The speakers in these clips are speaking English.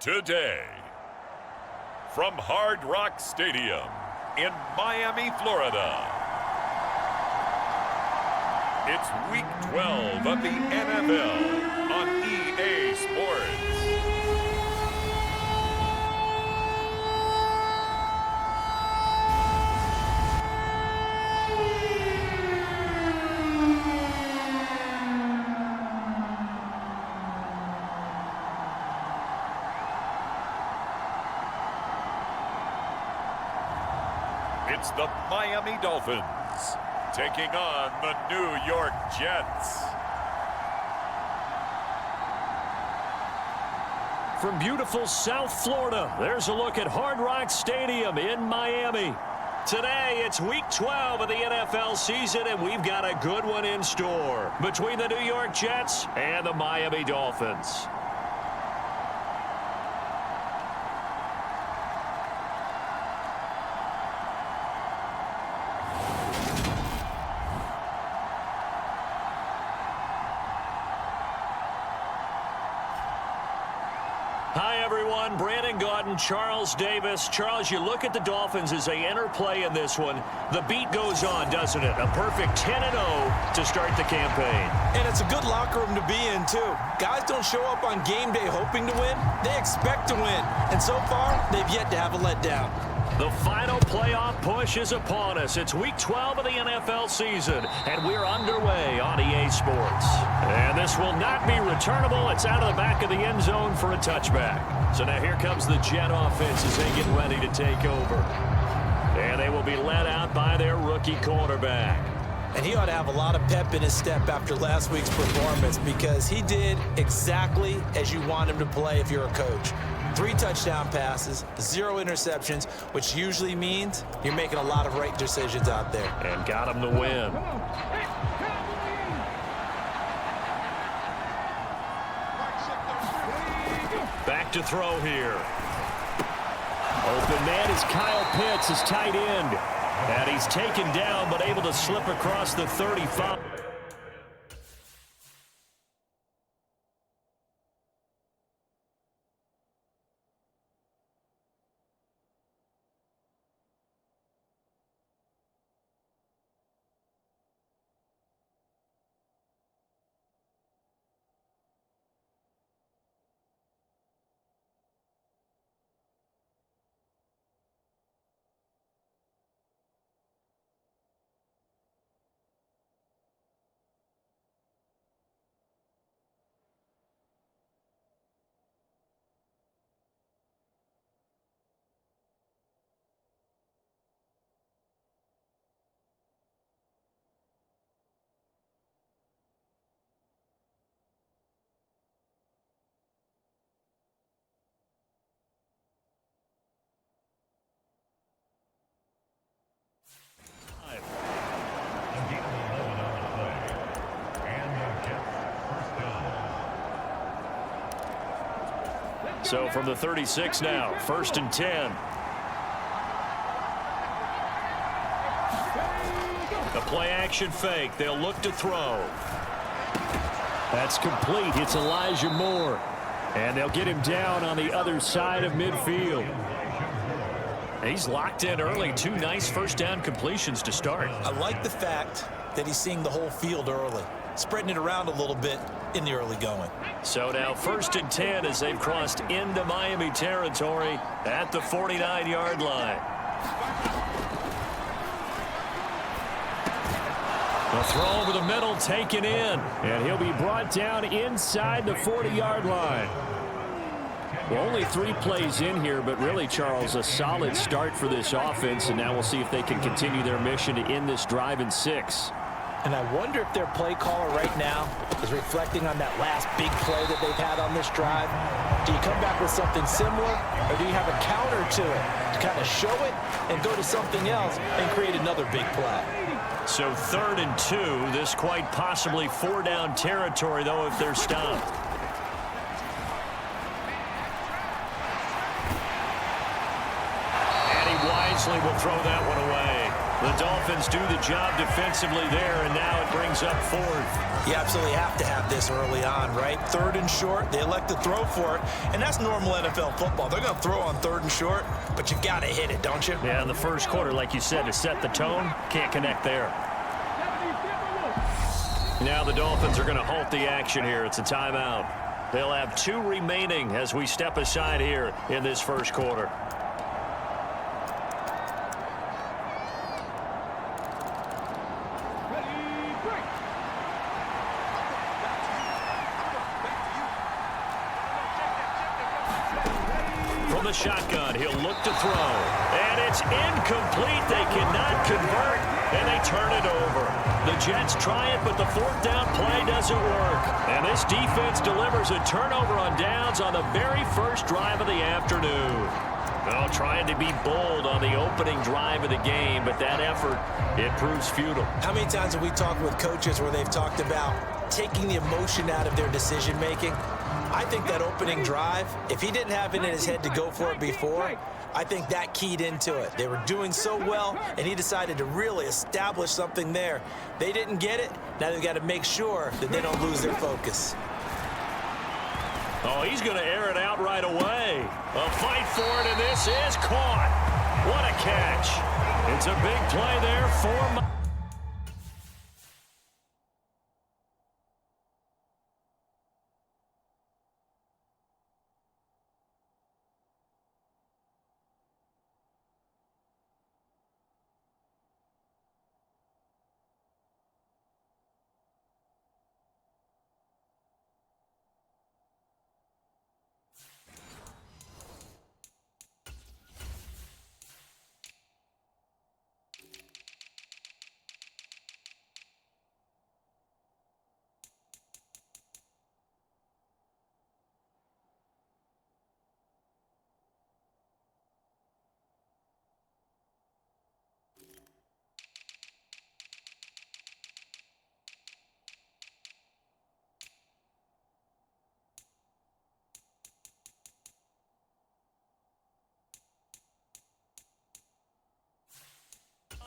Today, from Hard Rock Stadium in Miami, Florida, it's Week 12 of the NFL on EA Sports. It's the Miami Dolphins taking on the New York Jets. From beautiful South Florida, there's a look at Hard Rock Stadium in Miami. Today, it's Week 12 of the NFL season, and we've got a good one in store between the New York Jets and the Miami Dolphins. Hi, everyone. Brandon Gaudin, Charles Davis. Charles, you look at the Dolphins as they enter play in this one. The beat goes on, doesn't it? A perfect 10-0 to start the campaign. And it's a good locker room to be in, too. Guys don't show up on game day hoping to win. They expect to win. And so far, they've yet to have a letdown. The final playoff push is upon us. It's Week 12 of the NFL season, and we're underway on EA Sports. And this will not be returnable. It's out of the back of the end zone for a touchback. So now here comes the Jet offense as they get ready to take over. And they will be led out by their rookie quarterback. And he ought to have a lot of pep in his step after last week's performance because he did exactly as you want him to play if you're a coach. 3 touchdown passes, 0 interceptions, which usually means you're making a lot of right decisions out there. And got him to win. Back to throw here. Open man is Kyle Pitts, his tight end. And he's taken down, but able to slip across the 35. So from the 36 now, 1st and 10. A play action fake. They'll look to throw. That's complete. It's Elijah Moore. And they'll get him down on the other side of midfield. He's locked in early. 2 nice first down completions to start. I like the fact that he's seeing the whole field early, spreading it around a little bit in the early going. So now 1st and 10 as they've crossed into Miami territory at the 49-yard line. The throw over the middle taken in, and he'll be brought down inside the 40-yard line. Well, only 3 plays in here, but really, Charles, a solid start for this offense, and now we'll see if they can continue their mission to end this drive in 6. And I wonder if their play caller right now is reflecting on that last big play that they've had on this drive. Do you come back with something similar, or do you have a counter to it to kind of show it and go to something else and create another big play? So 3rd and 2, this quite possibly 4-down territory, though, if they're stopped. And he wisely will throw that one away. The Dolphins do the job defensively there, and now it brings up fourth. You absolutely have to have this early on, right? 3rd and short, they elect to throw for it, and that's normal NFL football. They're going to throw on 3rd and short, but you got to hit it, don't you? Yeah, in the first quarter, like you said, to set the tone, can't connect there. Now the Dolphins are going to halt the action here. It's a timeout. They'll have 2 remaining as we step aside here in this first quarter. From the shotgun, he'll look to throw. And it's incomplete. They cannot convert, and they turn it over. The Jets try it, but the 4th down play doesn't work. And this defense delivers a turnover on downs on the very first drive of the afternoon. Well, trying to be bold on the opening drive of the game, but that effort, it proves futile. How many times have we talked with coaches where they've talked about taking the emotion out of their decision-making? I think that opening drive, if he didn't have it in his head to go for it before, I think that keyed into it. They were doing so well, and he decided to really establish something there. They didn't get it. Now they've got to make sure that they don't lose their focus. Oh, he's going to air it out right away. A fight for it, and this is caught. What a catch. It's a big play there for...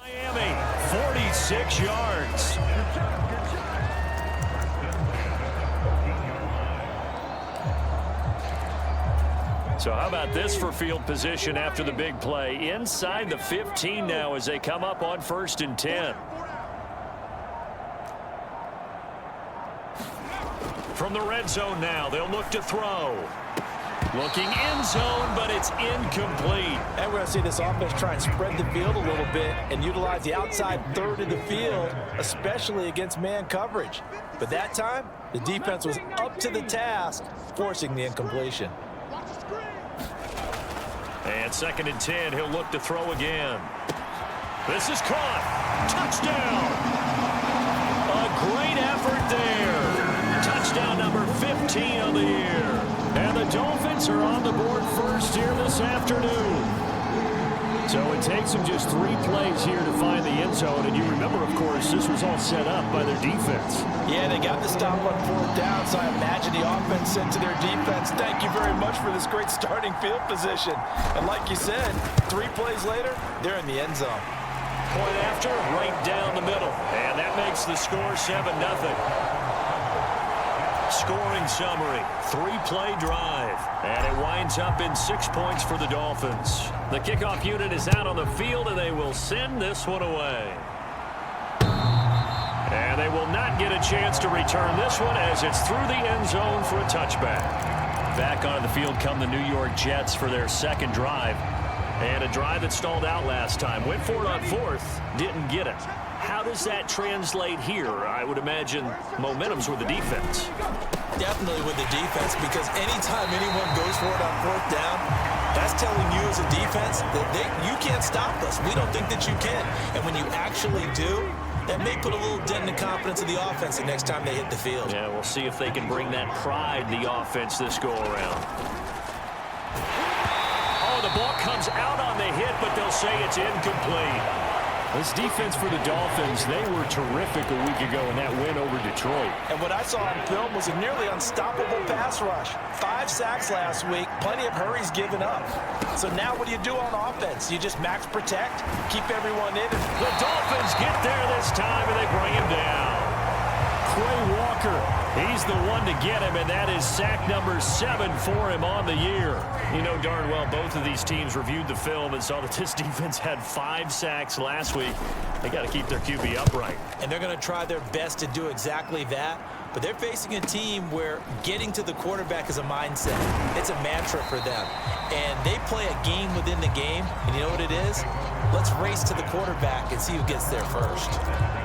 Miami, 46 yards. So how about this for field position after the big play? Inside the 15 now as they come up on 1st and 10. From the red zone now, they'll look to throw. Looking end zone, but it's incomplete. And we're going to see this offense try and spread the field a little bit and utilize the outside 3rd of the field, especially against man coverage. But that time, the defense was up to the task, forcing the incompletion. And 2nd and 10, he'll look to throw again. This is caught. Touchdown. A great effort there. Touchdown number 15 on the year. And the Dolphins are on the board first here this afternoon. So it takes them just 3 plays here to find the end zone. And you remember, of course, this was all set up by their defense. Yeah, they got the stop on 4th down, so I imagine the offense said to their defense, thank you very much for this great starting field position. And like you said, 3 plays later, they're in the end zone. Point after, right down the middle. And that makes the score 7-0. Scoring summary, 3-play drive, and it winds up in 6 points for the Dolphins. The kickoff unit is out on the field, and they will send this one away. And they will not get a chance to return this one as it's through the end zone for a touchback. Back onto the field come the New York Jets for their 2nd drive. And a drive that stalled out last time. Went for it on 4th, didn't get it. How does that translate here? I would imagine momentum's with the defense. Definitely with the defense, because anytime anyone goes for it on 4th down, that's telling you as a defense that you can't stop us. We don't think that you can. And when you actually do, that may put a little dent in the confidence of the offense the next time they hit the field. Yeah, we'll see if they can bring that pride in the offense this go-around. Oh, the ball comes out on the hit, but they'll say it's incomplete. This defense for the Dolphins, they were terrific a week ago in that win over Detroit. And what I saw on film was a nearly unstoppable pass rush. 5 sacks last week, plenty of hurries given up. So now what do you do on offense? You just max protect, keep everyone in. The Dolphins get there this time, and they bring him down. Quay Walker, he's the one to get him, and that is sack number 7 for him on the year. You know darn well both of these teams reviewed the film and saw that this defense had 5 sacks last week. They got to keep their QB upright. And they're going to try their best to do exactly that. But they're facing a team where getting to the quarterback is a mindset. It's a mantra for them. And they play a game within the game. And you know what it is? Let's race to the quarterback and see who gets there first.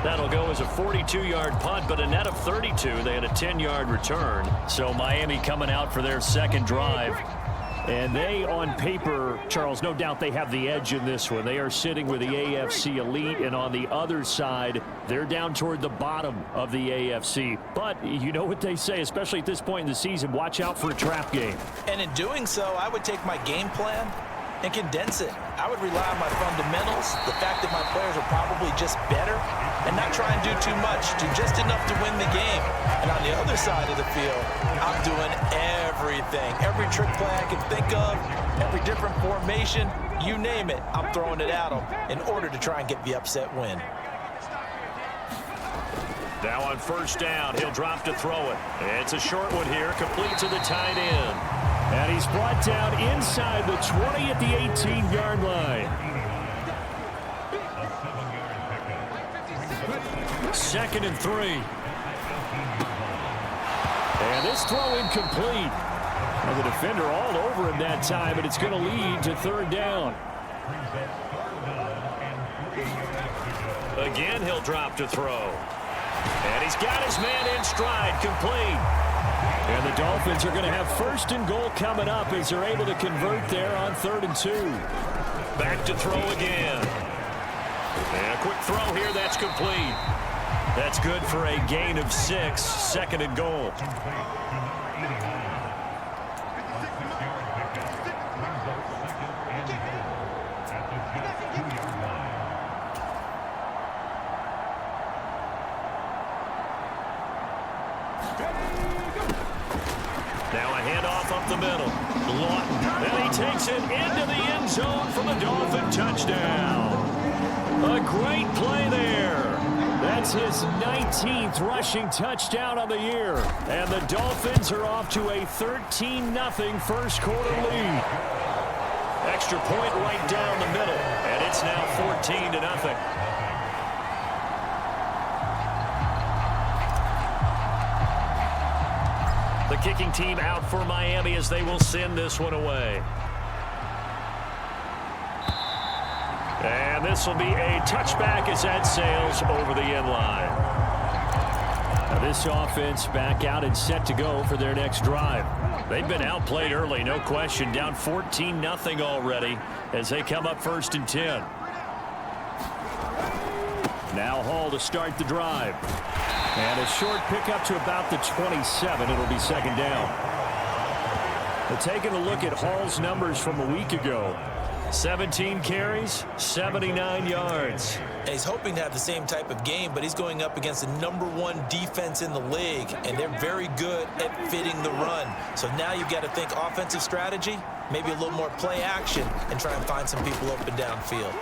That'll go as a 42-yard punt, but a net of 32. They had a 10-yard return. So Miami coming out for their second drive. And they, on paper, Charles, no doubt they have the edge in this one. They are sitting with the AFC elite, and on the other side, they're down toward the bottom of the AFC. But you know what they say, especially at this point in the season, watch out for a trap game. And in doing so, I would take my game plan and condense it. I would rely on my fundamentals, the fact that my players are probably just better, and not try and do too much, do just enough to win the game. And on the other side of the field, I'm doing everything. Every trick play I can think of, every different formation, you name it, I'm throwing it at them in order to try and get the upset win. Now on first down, he'll drop to throw it. It's a short one here, complete to the tight end. And he's brought down inside the 20 at the 18-yard line. Second and 3. And this throw incomplete. And the defender all over him that time, and it's going to lead to third down. Again, he'll drop to throw. And he's got his man in stride, complete. And the Dolphins are going to have first and goal coming up as they're able to convert there on 3rd and 2. Back to throw again. And a quick throw here, that's complete. That's good for a gain of 6, 2nd and goal. Now a handoff up the middle. Lawton. And he takes it into the end zone for the Dolphin touchdown. A great play there. That's his 19th rushing touchdown on the year. And the Dolphins are off to a 13-0 first quarter lead. Extra point right down the middle. And it's now 14-0. The kicking team out for Miami as they will send this one away. And this will be a touchback as that sails over the end line. Now this offense back out and set to go for their next drive. They've been outplayed early, no question. Down 14-0 already as they come up 1st and 10. Now Hall to start the drive. And a short pickup to about the 27. It'll be 2nd down. We're taking a look at Hall's numbers from a week ago. 17 carries, 79 yards. And he's hoping to have the same type of game, but he's going up against the #1 defense in the league, and they're very good at fitting the run. So now you've got to think offensive strategy, maybe a little more play action, and try and find some people open downfield.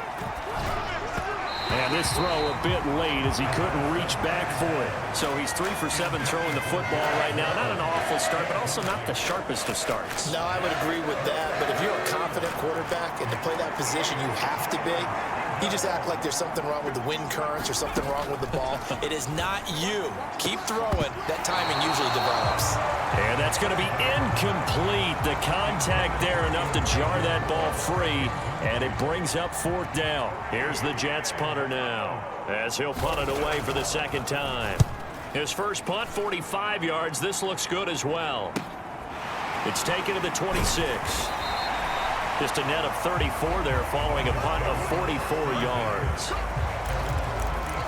And this throw a bit late as he couldn't reach back for it. So he's 3 for 7 throwing the football right now. Not an awful start, but also not the sharpest of starts. No, I would agree with that. But if you're a confident quarterback and to play that position, you have to be. You just act like there's something wrong with the wind currents or something wrong with the ball. It is not you. Keep throwing. That timing usually develops. And that's going to be incomplete. The contact there enough to jar that ball free. And it brings up 4th down. Here's the Jets punter now as he'll punt it away for the 2nd time. His first punt, 45 yards. This looks good as well. It's taken to the 26. Just a net of 34 there following a punt of 44 yards.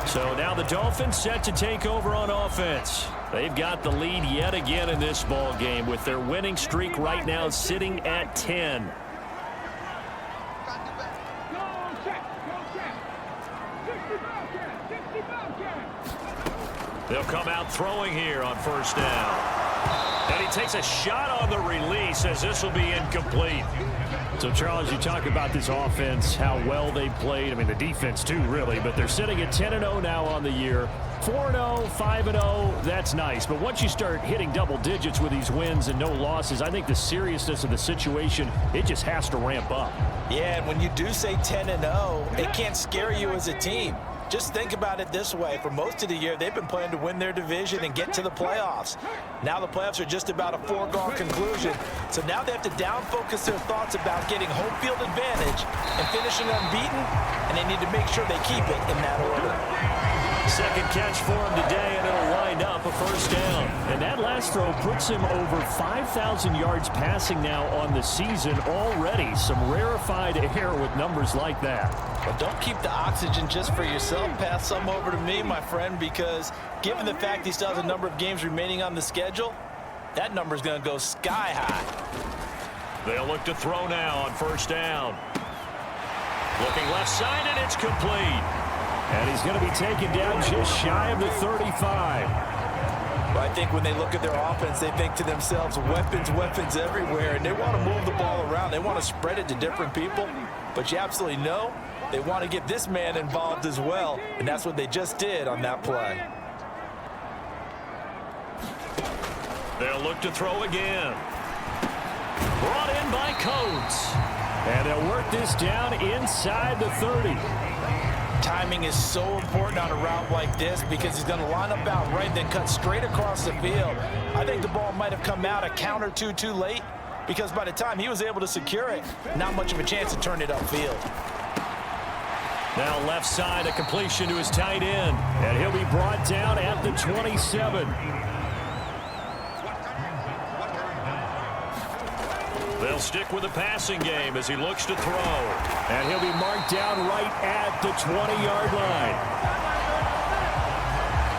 So now the Dolphins set to take over on offense. They've got the lead yet again in this ball game with their winning streak right now sitting at 10. They'll come out throwing here on first down. And he takes a shot on the release as this will be incomplete. So, Charles, you talk about this offense, how well they played. I mean, the defense, too, really. But they're sitting at 10-0 now on the year. 4-0, 5-0, that's nice. But once you start hitting double digits with these wins and no losses, I think the seriousness of the situation, it just has to ramp up. Yeah, and when you do say 10-0, it can't scare you as a team. Just think about it this way. For most of the year, they've been playing to win their division and get to the playoffs. Now the playoffs are just about a foregone conclusion. So now they have to down-focus their thoughts about getting home field advantage and finishing unbeaten, and they need to make sure they keep it in that order. Second catch for him today, and it'll wind up a first down. And that last throw puts him over 5,000 yards passing now on the season already. Some rarefied air with numbers like that. But don't keep the oxygen just for yourself. Pass some over to me, my friend, because given the fact he still has a number of games remaining on the schedule, that number is going to go sky high. They'll look to throw now on first down. Looking left side, and it's complete. And he's going to be taken down just shy of the 35. Well, I think when they look at their offense, they think to themselves, weapons, weapons everywhere, and they want to move the ball around. They want to spread it to different people, but you absolutely know they want to get this man involved as well, and that's what they just did on that play. They'll look to throw again. Brought in by Coates. And they'll work this down inside the 30. Timing is so important on a route like this because he's going to line up out right, then cut straight across the field. I think the ball might have come out a count or two too late because by the time he was able to secure it, not much of a chance to turn it upfield. Now left side, a completion to his tight end, and he'll be brought down at the 27. They'll stick with the passing game as he looks to throw. And he'll be marked down right at the 20-yard line.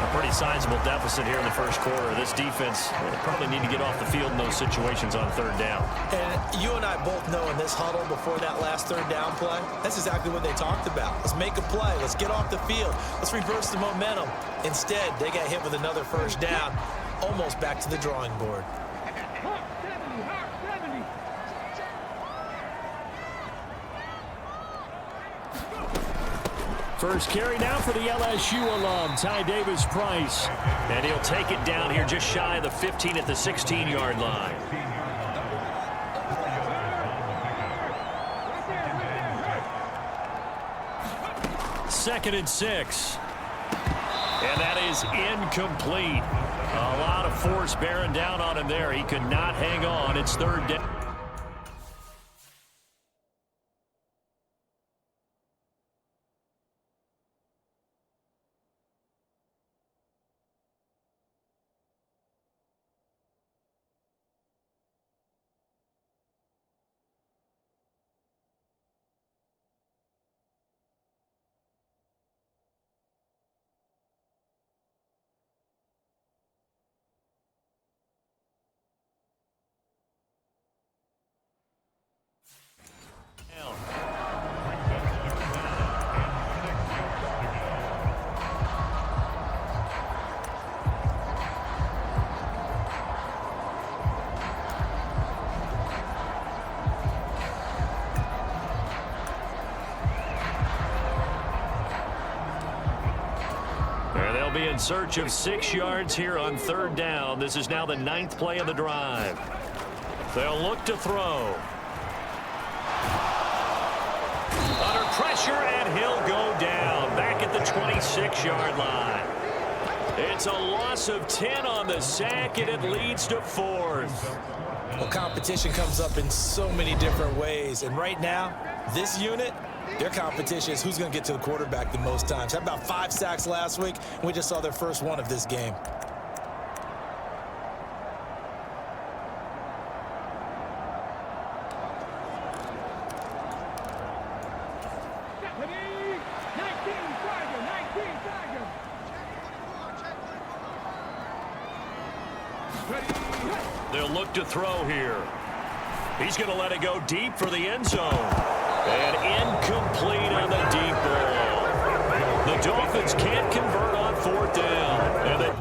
A pretty sizable deficit here in the first quarter. This defense probably need to get off the field in those situations on third down. And you and I both know in this huddle before that last third down play, that's exactly what they talked about. Let's make a play. Let's get off the field. Let's reverse the momentum. Instead, they got hit with another first down, almost back to the drawing board. First carry now for the LSU alum, Ty Davis-Price. And he'll take it down here just shy of the 15 at the 16-yard line. Second and 6. And that is incomplete. A lot of force bearing down on him there. He could not hang on. It's third down. Be in search of 6 yards here on third down. This is now the 9th play of the drive. They'll look to throw. Under pressure, and he'll go down back at the 26-yard line. It's a loss of 10 on the sack, and it leads to 4th. Well, competition comes up in so many different ways, and right now, this unit, their competition is who's going to get to the quarterback the most times. Had about 5 sacks last week, and we just saw their first one of this game. They'll look to throw here. He's going to let it go deep for the end zone. And incomplete on the deep ball. The Dolphins can't convert on 4th down. And they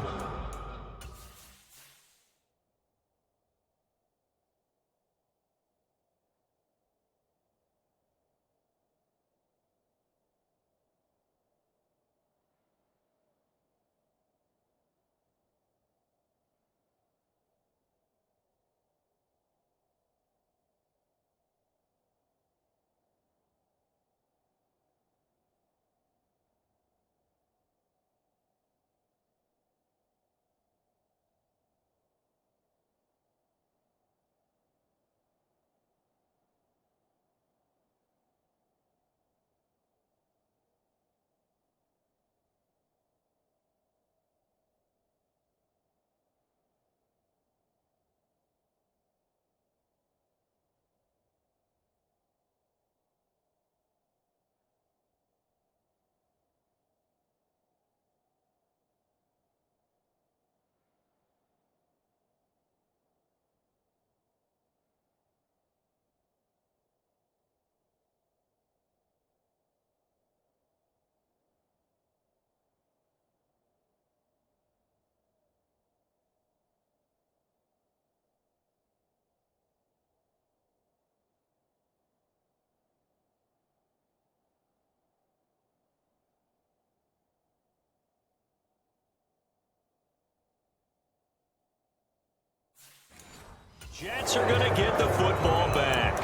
Jets are going to get the football back.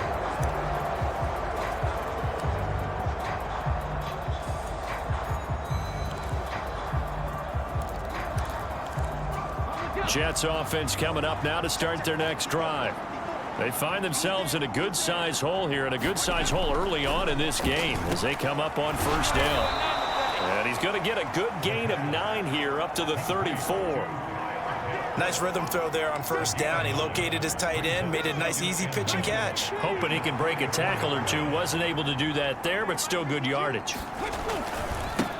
Jets offense coming up now to start their next drive. They find themselves in a good-sized hole here, and a good-sized hole early on in this game as they come up on 1st down. And he's going to get a good gain of 9 here up to the 34. Nice rhythm throw there on 1st down. He located his tight end, made a nice easy pitch and catch. Hoping he can break a tackle or two. Wasn't able to do that there, but still good yardage.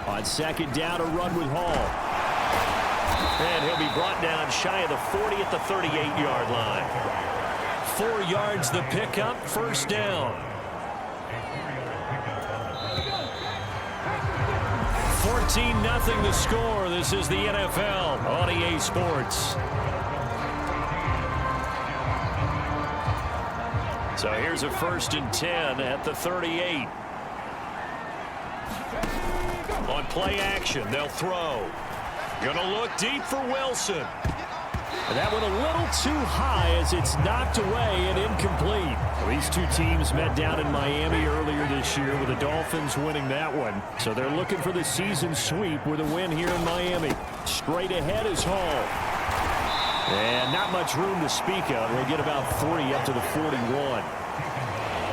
On 2nd down, a run with Hall. And he'll be brought down shy of the 40 at the 38-yard line. 4 yards the pickup, 1st down. 14-0 the score. This is the NFL on EA Sports. So here's a 1st and 10 at the 38. On play action, they'll throw. Gonna look deep for Wilson. And that went a little too high as it's knocked away and incomplete. Well, these two teams met down in Miami earlier this year with the Dolphins winning that one. So they're looking for the season sweep with a win here in Miami. Straight ahead is Hall. And not much room to speak of. We'll get about 3 up to the 41.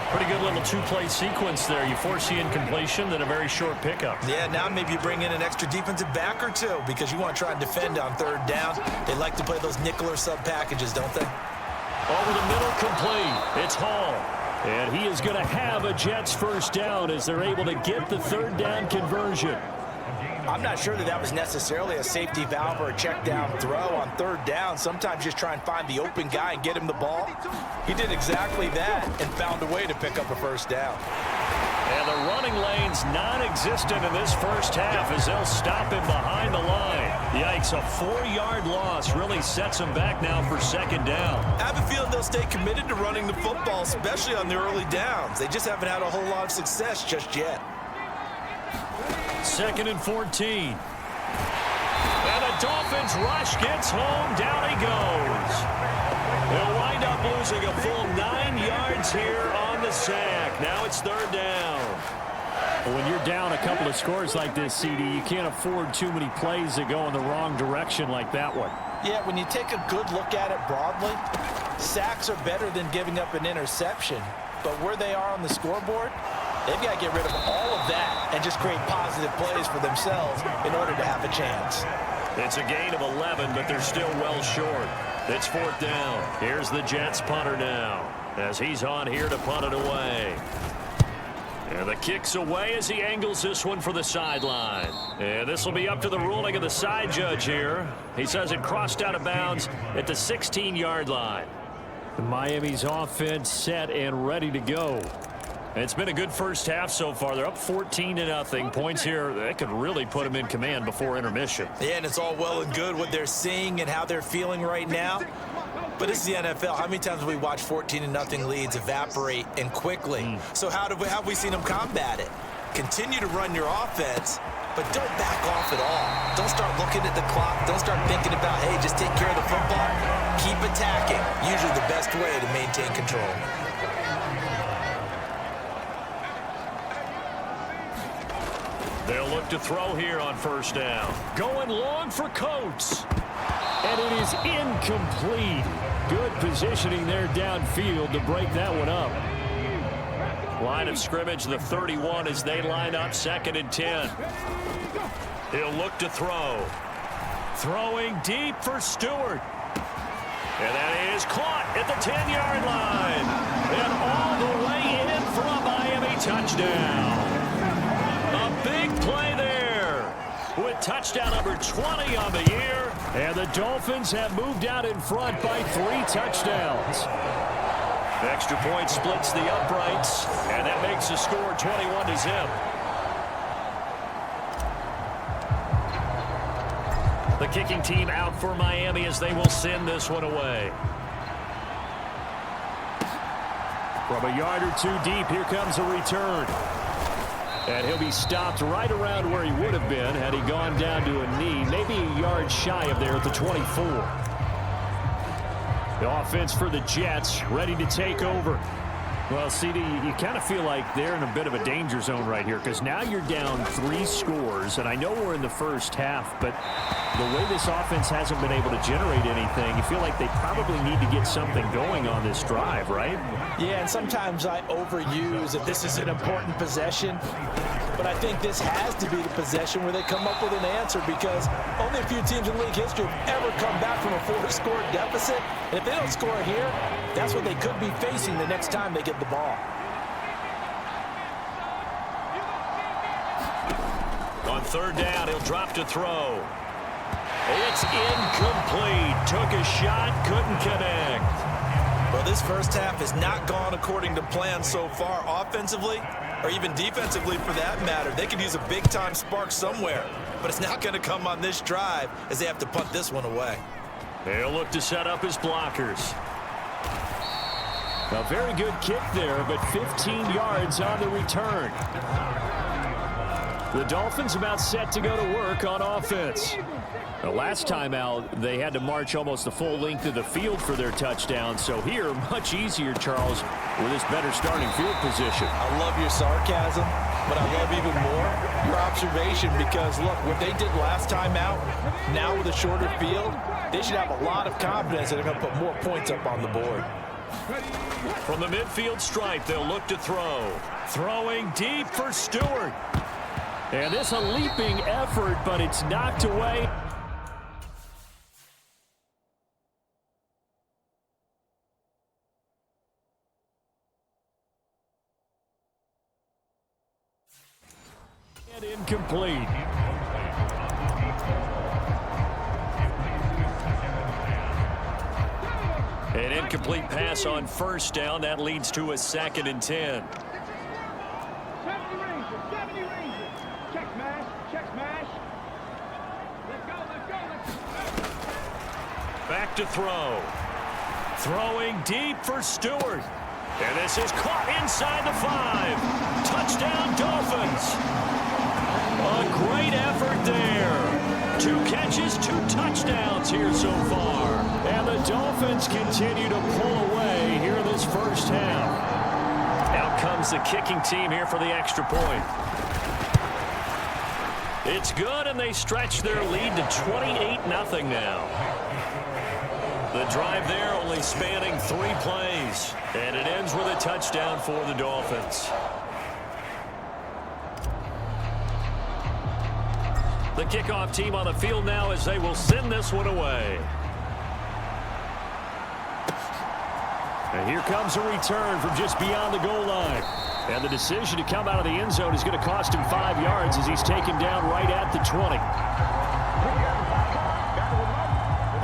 Pretty good little 2-play sequence there. You force the incompletion, then a very short pickup. Yeah, now maybe you bring in an extra defensive back or two because you want to try and defend on 3rd down. They like to play those nickel or sub packages, don't they? Over the middle, complete. It's Hall. And he is going to have a Jets 1st down as they're able to get the 3rd down conversion. I'm not sure that was necessarily a safety valve or a check down throw on 3rd down. Sometimes just try and find the open guy and get him the ball. He did exactly that and found a way to pick up a 1st down. And the running lane's non-existent in this 1st half as they'll stop him behind the line. Yikes, a 4-yard loss really sets him back now for 2nd down. I have a feeling they'll stay committed to running the football, especially on the early downs. They just haven't had a whole lot of success just yet. 2nd and 14. And the Dolphins rush gets home. Down he goes. They'll wind up losing a full 9 yards here on the sack. Now it's 3rd down. When you're down a couple of scores like this, CD, you can't afford too many plays that go in the wrong direction like that one. Yeah, when you take a good look at it broadly, sacks are better than giving up an interception. But where they are on the scoreboard, they've got to get rid of all of that and just create positive plays for themselves in order to have a chance. It's a gain of 11, but they're still well short. It's 4th down. Here's the Jets punter now as he's on here to punt it away. And the kick's away as he angles this one for the sideline. And this will be up to the ruling of the side judge here. He says it crossed out of bounds at the 16-yard line. Miami's offense set and ready to go. It's been a good first half so far. They're up 14-0. Points here, that could really put them in command before intermission. Yeah, and it's all well and good what they're seeing and how they're feeling right now. But it's the NFL. How many times have we watched 14-0 leads evaporate and quickly? So how have we seen them combat it? Continue to run your offense, but don't back off at all. Don't start looking at the clock. Don't start thinking about, hey, just take care of the football. Keep attacking. Usually the best way to maintain control. They'll look to throw here on first down. Going long for Coates. And it is incomplete. Good positioning there downfield to break that one up. Line of scrimmage, the 31 as they line up 2nd and 10. He'll look to throw. Throwing deep for Stewart. And that is caught at the 10-yard line. And all the way in for a Miami touchdown. A big play there with touchdown number 20 on the year. And the Dolphins have moved out in front by 3 touchdowns. Extra point splits the uprights, and that makes the score 21-0. The kicking team out for Miami as they will send this one away. From a yard or two deep, here comes a return. And he'll be stopped right around where he would have been had he gone down to a knee, maybe a yard shy of there at the 24. The offense for the Jets ready to take over. Well, CD, you kind of feel like they're in a bit of a danger zone right here because now you're down 3 scores, and I know we're in the first half, but the way this offense hasn't been able to generate anything, you feel like they probably need to get something going on this drive, right? Yeah, and sometimes I overuse that this is an important possession, but I think this has to be the possession where they come up with an answer because only a few teams in league history have ever come back from a 4-score deficit, and if they don't score here, that's what they could be facing the next time they get the ball. On 3rd down, he'll drop to throw. It's incomplete. Took a shot, couldn't connect. Well, this first half has not gone according to plan so far offensively or even defensively for that matter. They could use a big-time spark somewhere, but it's not going to come on this drive as they have to punt this one away. They'll look to set up his blockers. A very good kick there, but 15 yards on the return. The Dolphins about set to go to work on offense. The last time out, they had to march almost the full length of the field for their touchdown. So here, much easier, Charles, with this better starting field position. I love your sarcasm, but I love even more your observation because, look, what they did last time out, now with a shorter field, they should have a lot of confidence that they're going to put more points up on the board. From the midfield stripe, they'll look to throw. Throwing deep for Stewart. And this a leaping effort, but it's knocked away. And incomplete. An incomplete pass on first down. That leads to a 2nd and 10. Back to throw. Throwing deep for Stewart. And this is caught inside the 5. Touchdown, Dolphins. A great effort there. 2 catches, 2 touchdowns here so far. And the Dolphins continue to pull away here in this first half. Out comes the kicking team here for the extra point. It's good, and they stretch their lead to 28-0 now. The drive there only spanning 3 plays, and it ends with a touchdown for the Dolphins. The kickoff team on the field now as they will send this one away. And here comes a return from just beyond the goal line. And the decision to come out of the end zone is going to cost him 5 yards as he's taken down right at the 20.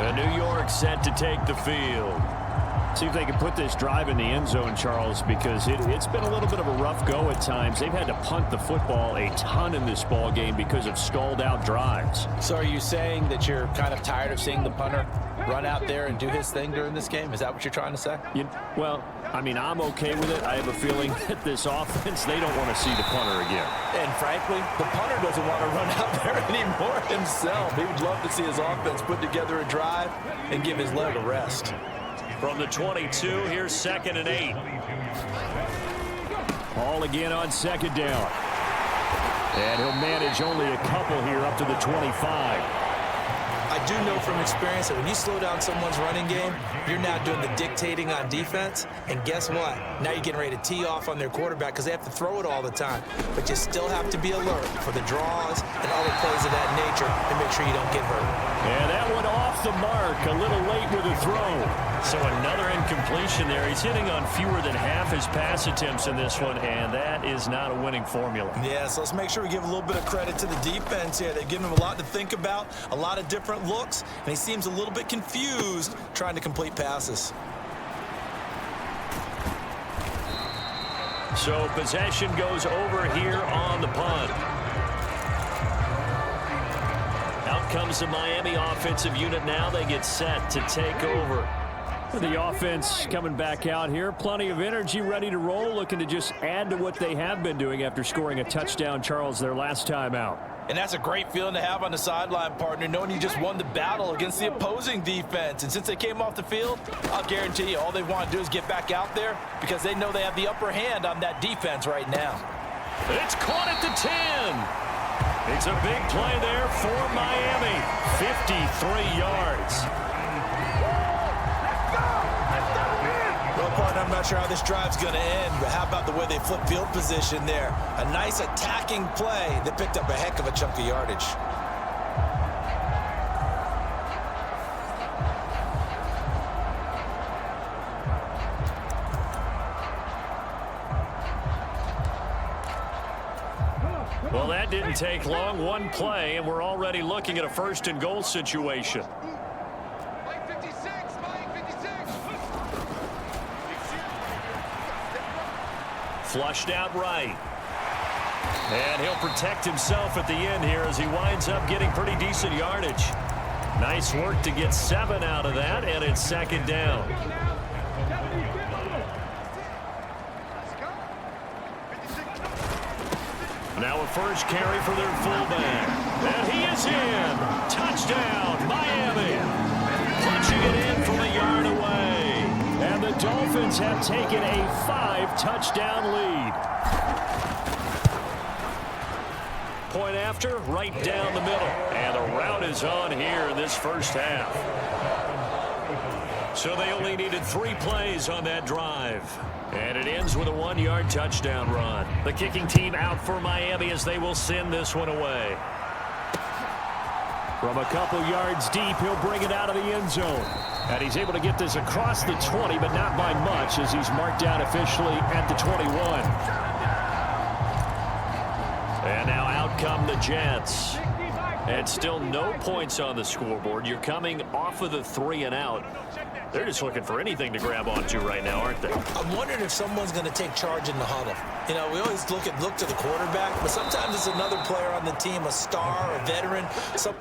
And New York set to take the field. See if they can put this drive in the end zone, Charles, because it's been a little bit of a rough go at times. They've had to punt the football a ton in this ball game because of stalled out drives. So are you saying that you're kind of tired of seeing the punter run out there and do his thing during this game? Is that what you're trying to say? Well, I mean, I'm okay with it. I have a feeling that this offense, they don't want to see the punter again. And frankly, the punter doesn't want to run out there anymore himself. He would love to see his offense put together a drive and give his leg a rest. From the 22, here's 2nd and 8. Ball again on 2nd down. And he'll manage only a couple here up to the 25. I do know from experience that when you slow down someone's running game, you're now doing the dictating on defense. And guess what? Now you're getting ready to tee off on their quarterback because they have to throw it all the time. But you still have to be alert for the draws and other plays of that nature and make sure you don't get hurt. And that one off the mark, a little late with the throw. So another incompletion there. He's hitting on fewer than half his pass attempts in this one, and that is not a winning formula. Yeah, so let's make sure we give a little bit of credit to the defense here. They've given him a lot to think about, a lot of different looks, and he seems a little bit confused trying to complete passes. So possession goes over here on the punt. Out comes the Miami offensive unit now. They get set to take over. The offense coming back out here. Plenty of energy, ready to roll, looking to just add to what they have been doing after scoring a touchdown, Charles, their last time out. And that's a great feeling to have on the sideline, partner, knowing you just won the battle against the opposing defense. And since they came off the field, I'll guarantee you all they want to do is get back out there because they know they have the upper hand on that defense right now. It's caught at the 10. It's a big play there for Miami. 53 yards. Well, partner, I'm not sure how this drive's going to end, but how about the way they flip field position there? A nice attacking play that picked up a heck of a chunk of yardage. Well, that didn't take long. One play, and we're already looking at a 1st and goal situation. Flushed out right. And he'll protect himself at the end here as he winds up getting pretty decent yardage. Nice work to get 7 out of that, and it's 2nd down. Now a first carry for their fullback. And he is in. Touchdown, Miami. Punching it in from a yard away. And the Dolphins have taken a 5-touchdown lead. Point after, right down the middle. And the route is on here in this first half. So they only needed 3 plays on that drive. And it ends with a 1-yard touchdown run. The kicking team out for Miami as they will send this one away. From a couple yards deep, he'll bring it out of the end zone. And he's able to get this across the 20, but not by much as he's marked down officially at the 21. And now out come the Jets. And still no points on the scoreboard. You're coming off of the 3 and out. They're just looking for anything to grab onto right now, aren't they? I'm wondering if someone's going to take charge in the huddle. You know, we always look to the quarterback, but sometimes it's another player on the team, a star, a veteran, some.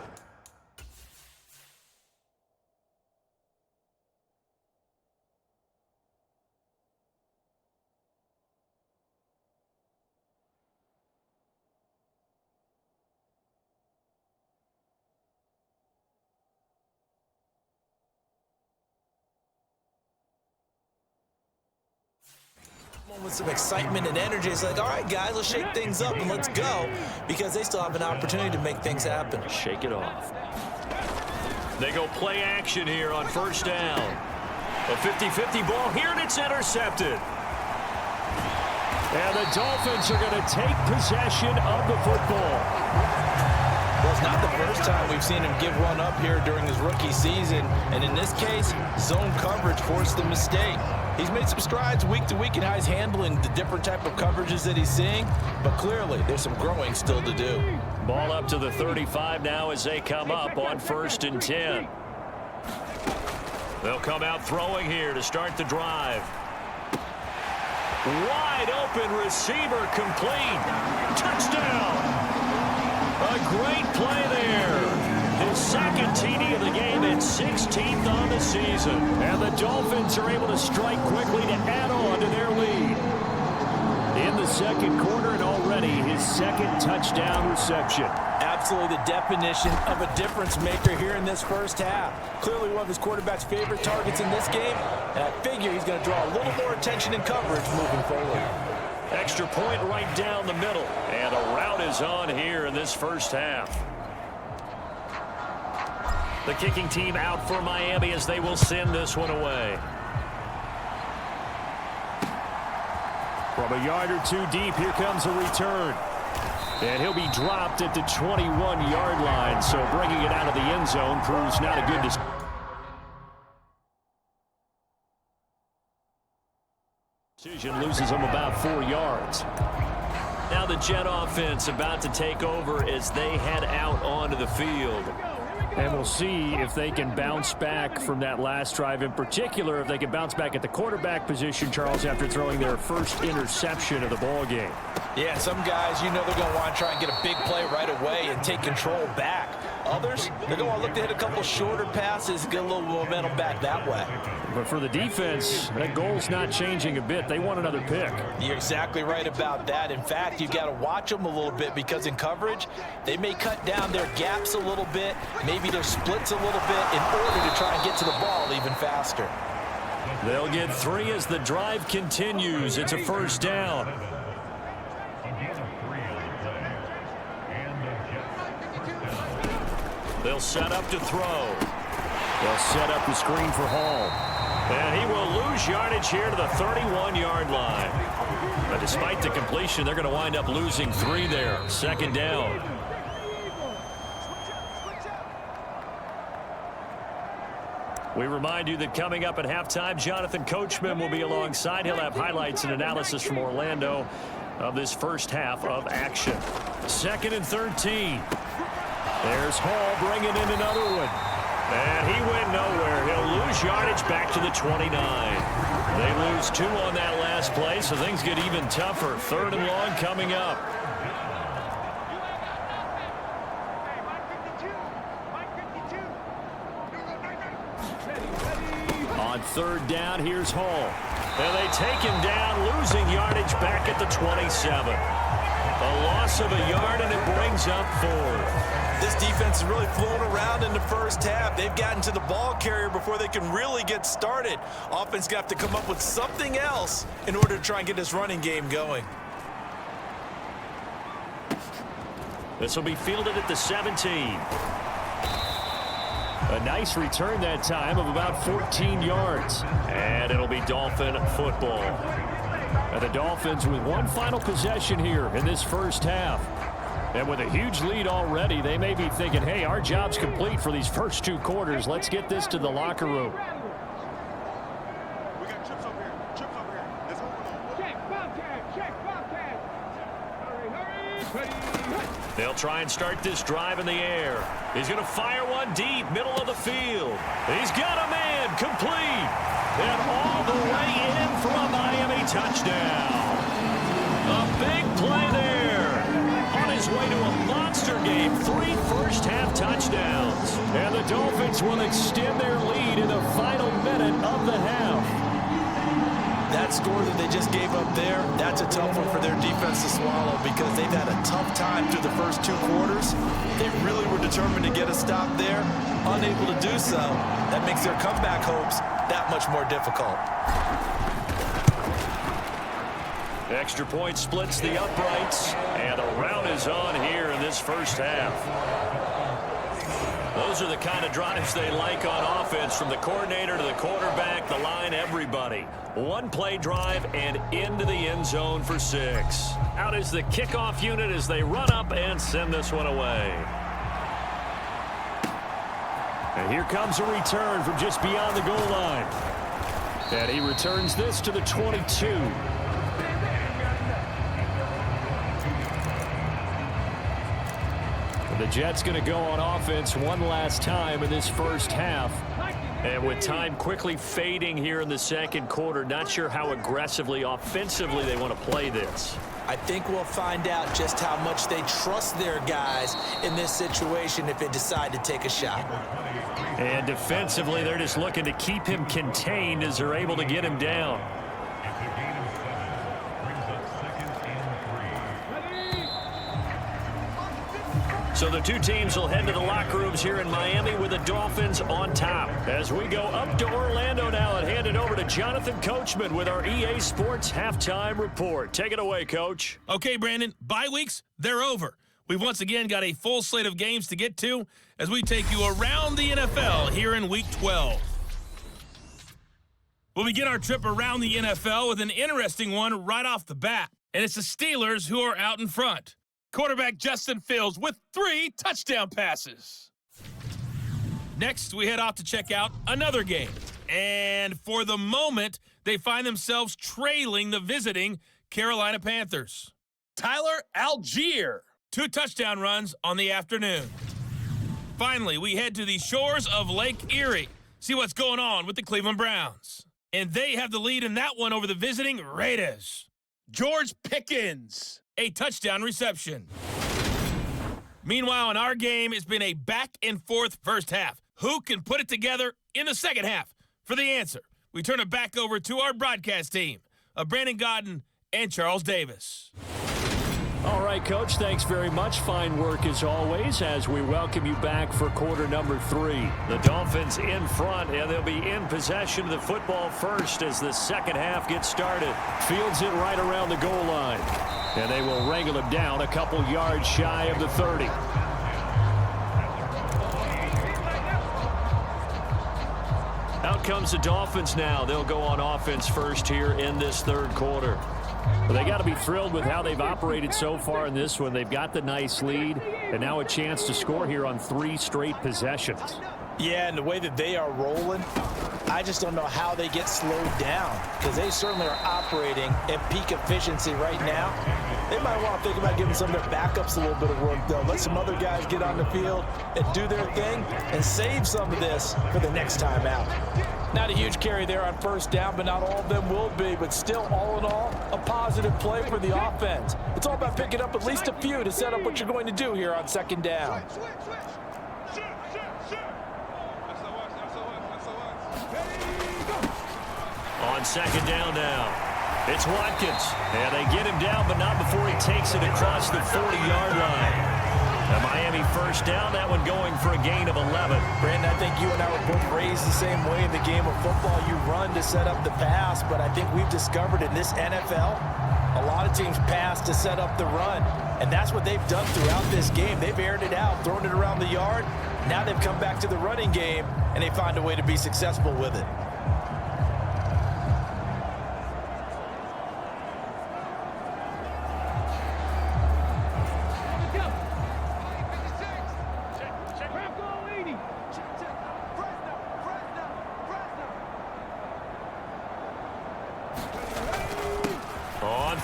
With some excitement and energy, it's like, all right, guys, let's shake things up and let's go, because they still have an opportunity to make things happen. Shake it off. They go play action here on 1st down. A 50-50 ball here, and it's intercepted. And the Dolphins are going to take possession of the football. Well, it's not the first time we've seen him give one up here during his rookie season, and in this case, zone coverage forced the mistake. He's made some strides week to week in how he's handling the different type of coverages that he's seeing, but clearly there's some growing still to do. Ball up to the 35 now as they come up on 1st and 10. They'll come out throwing here to start the drive. Wide open receiver complete. Touchdown. A great play there. His second TD of the game and 16th on the season. And the Dolphins are able to strike quickly to add on to their lead. In the second quarter and already his second touchdown reception. Absolutely the definition of a difference maker here in this first half. Clearly one of his quarterback's favorite targets in this game, and I figure he's going to draw a little more attention and coverage moving forward. Extra point right down the middle, and a route is on here in this first half. The kicking team out for Miami as they will send this one away. From a yard or two deep, here comes a return. And he'll be dropped at the 21-yard line, so bringing it out of the end zone proves not a good decision. Loses him about 4 yards. Now the Jet offense about to take over as they head out onto the field. And we'll see if they can bounce back from that last drive. In particular, if they can bounce back at the quarterback position, Charles, after throwing their first interception of the ball game. Yeah, some guys, you know they're going to want to try and get a big play right away and take control back. Others, they're going to want to look to hit a couple shorter passes and get a little momentum back that way. But for the defense, that goal's not changing a bit. They want another pick. You're exactly right about that. In fact, you've got to watch them a little bit because in coverage, they may cut down their gaps a little bit, maybe their splits a little bit in order to try and get to the ball even faster. They'll get 3 as the drive continues. It's a first down. They'll set up to throw. They'll set up the screen for Hall. And he will lose yardage here to the 31-yard line. But despite the completion, they're going to wind up losing 3 there. Second down. We remind you that coming up at halftime, Jonathan Coachman will be alongside. He'll have highlights and analysis from Orlando of this first half of action. 2nd and 13. There's Hall bringing in another one. And he went nowhere. He'll lose yardage back to the 29. They lose 2 on that last play, so things get even tougher. 3rd and long coming up. On 3rd down, here's Hall. And they take him down, losing yardage back at the 27. A loss of a yard, and it brings up 4th. This defense is really flown around in the first half. They've gotten to the ball carrier before they can really get started. Offense got to come up with something else in order to try and get this running game going. This will be fielded at the 17. A nice return that time of about 14 yards. And it'll be Dolphin football. And the Dolphins with one final possession here in this first half. And with a huge lead already, they may be thinking, hey, our job's complete for these first 2 quarters. Let's get this to the locker room. We got chips over here. Chips over here. Let's hold it. Check, Bobcat. Check, Bobcat. Hurry. They'll try and start this drive in the air. He's going to fire one deep, middle of the field. He's got a man, complete. And all the way in for a Miami touchdown. A big play there. On his way to a monster game, 3 first-half touchdowns. And the Dolphins will extend their lead in the final minute of the half. That score that they just gave up there, that's a tough one for their defense to swallow because they've had a tough time through the first 2 quarters. They really were determined to get a stop there, unable to do so. That makes their comeback hopes that much more difficult. Extra point splits the uprights, and a rout is on here in this first half. Those are the kind of drives they like on offense, from the coordinator to the quarterback, the line, everybody. 1 play drive and into the end zone for 6. Out is the kickoff unit as they run up and send this one away. And here comes a return from just beyond the goal line. And he returns this to the 22. The Jets going to go on offense one last time in this first half. And with time quickly fading here in the second quarter, not sure how aggressively, offensively they want to play this. I think we'll find out just how much they trust their guys in this situation if they decide to take a shot. And defensively, they're just looking to keep him contained as they're able to get him down. So the two teams will head to the locker rooms here in Miami with the Dolphins on top. As we go up to Orlando now and hand it over to Jonathan Coachman with our EA Sports Halftime Report. Take it away, Coach. Okay, Brandon, bye weeks, they're over. We've once again got a full slate of games to get to as we take you around the NFL here in Week 12. We'll begin our trip around the NFL with an interesting one right off the bat, and it's the Steelers who are out in front. Quarterback Justin Fields with 3 touchdown passes. Next, we head off to check out another game. And for the moment, they find themselves trailing the visiting Carolina Panthers. Tyler Algier, 2 touchdown runs on the afternoon. Finally, we head to the shores of Lake Erie. See what's going on with the Cleveland Browns. And they have the lead in that one over the visiting Raiders. George Pickens, a touchdown reception. Meanwhile, in our game, it's been a back-and-forth first half. Who can put it together in the second half? For the answer, we turn it back over to our broadcast team of Brandon Godden and Charles Davis. All right, Coach, thanks very much. Fine work as always as we welcome you back for quarter number 3. The Dolphins in front, and they'll be in possession of the football first as the second half gets started. Fields it right around the goal line, and they will wrangle him down a couple yards shy of the 30. Out comes the Dolphins now. They'll go on offense first here in this third quarter. Well, they got to be thrilled with how they've operated so far in this one. They've got the nice lead, and now a chance to score here on 3 straight possessions. Yeah, and the way that they are rolling, I just don't know how they get slowed down because they certainly are operating at peak efficiency right now. They might want to think about giving some of their backups a little bit of work, though. Let some other guys get on the field and do their thing and save some of this for the next time out. Not a huge carry there on first down, but not all of them will be. But still, all in all, a positive play for the offense. It's all about picking up at least a few to set up what you're going to do here on second down. On second down now, it's Watkins. And they get him down, but not before he takes it across the 40-yard line. A Miami first down, that one going for a gain of 11. Brandon, I think you and I were both raised the same way in the game of football. You run to set up the pass, but I think we've discovered in this NFL, a lot of teams pass to set up the run, and that's what they've done throughout this game. They've aired it out, thrown it around the yard. Now they've come back to the running game, and they find a way to be successful with it.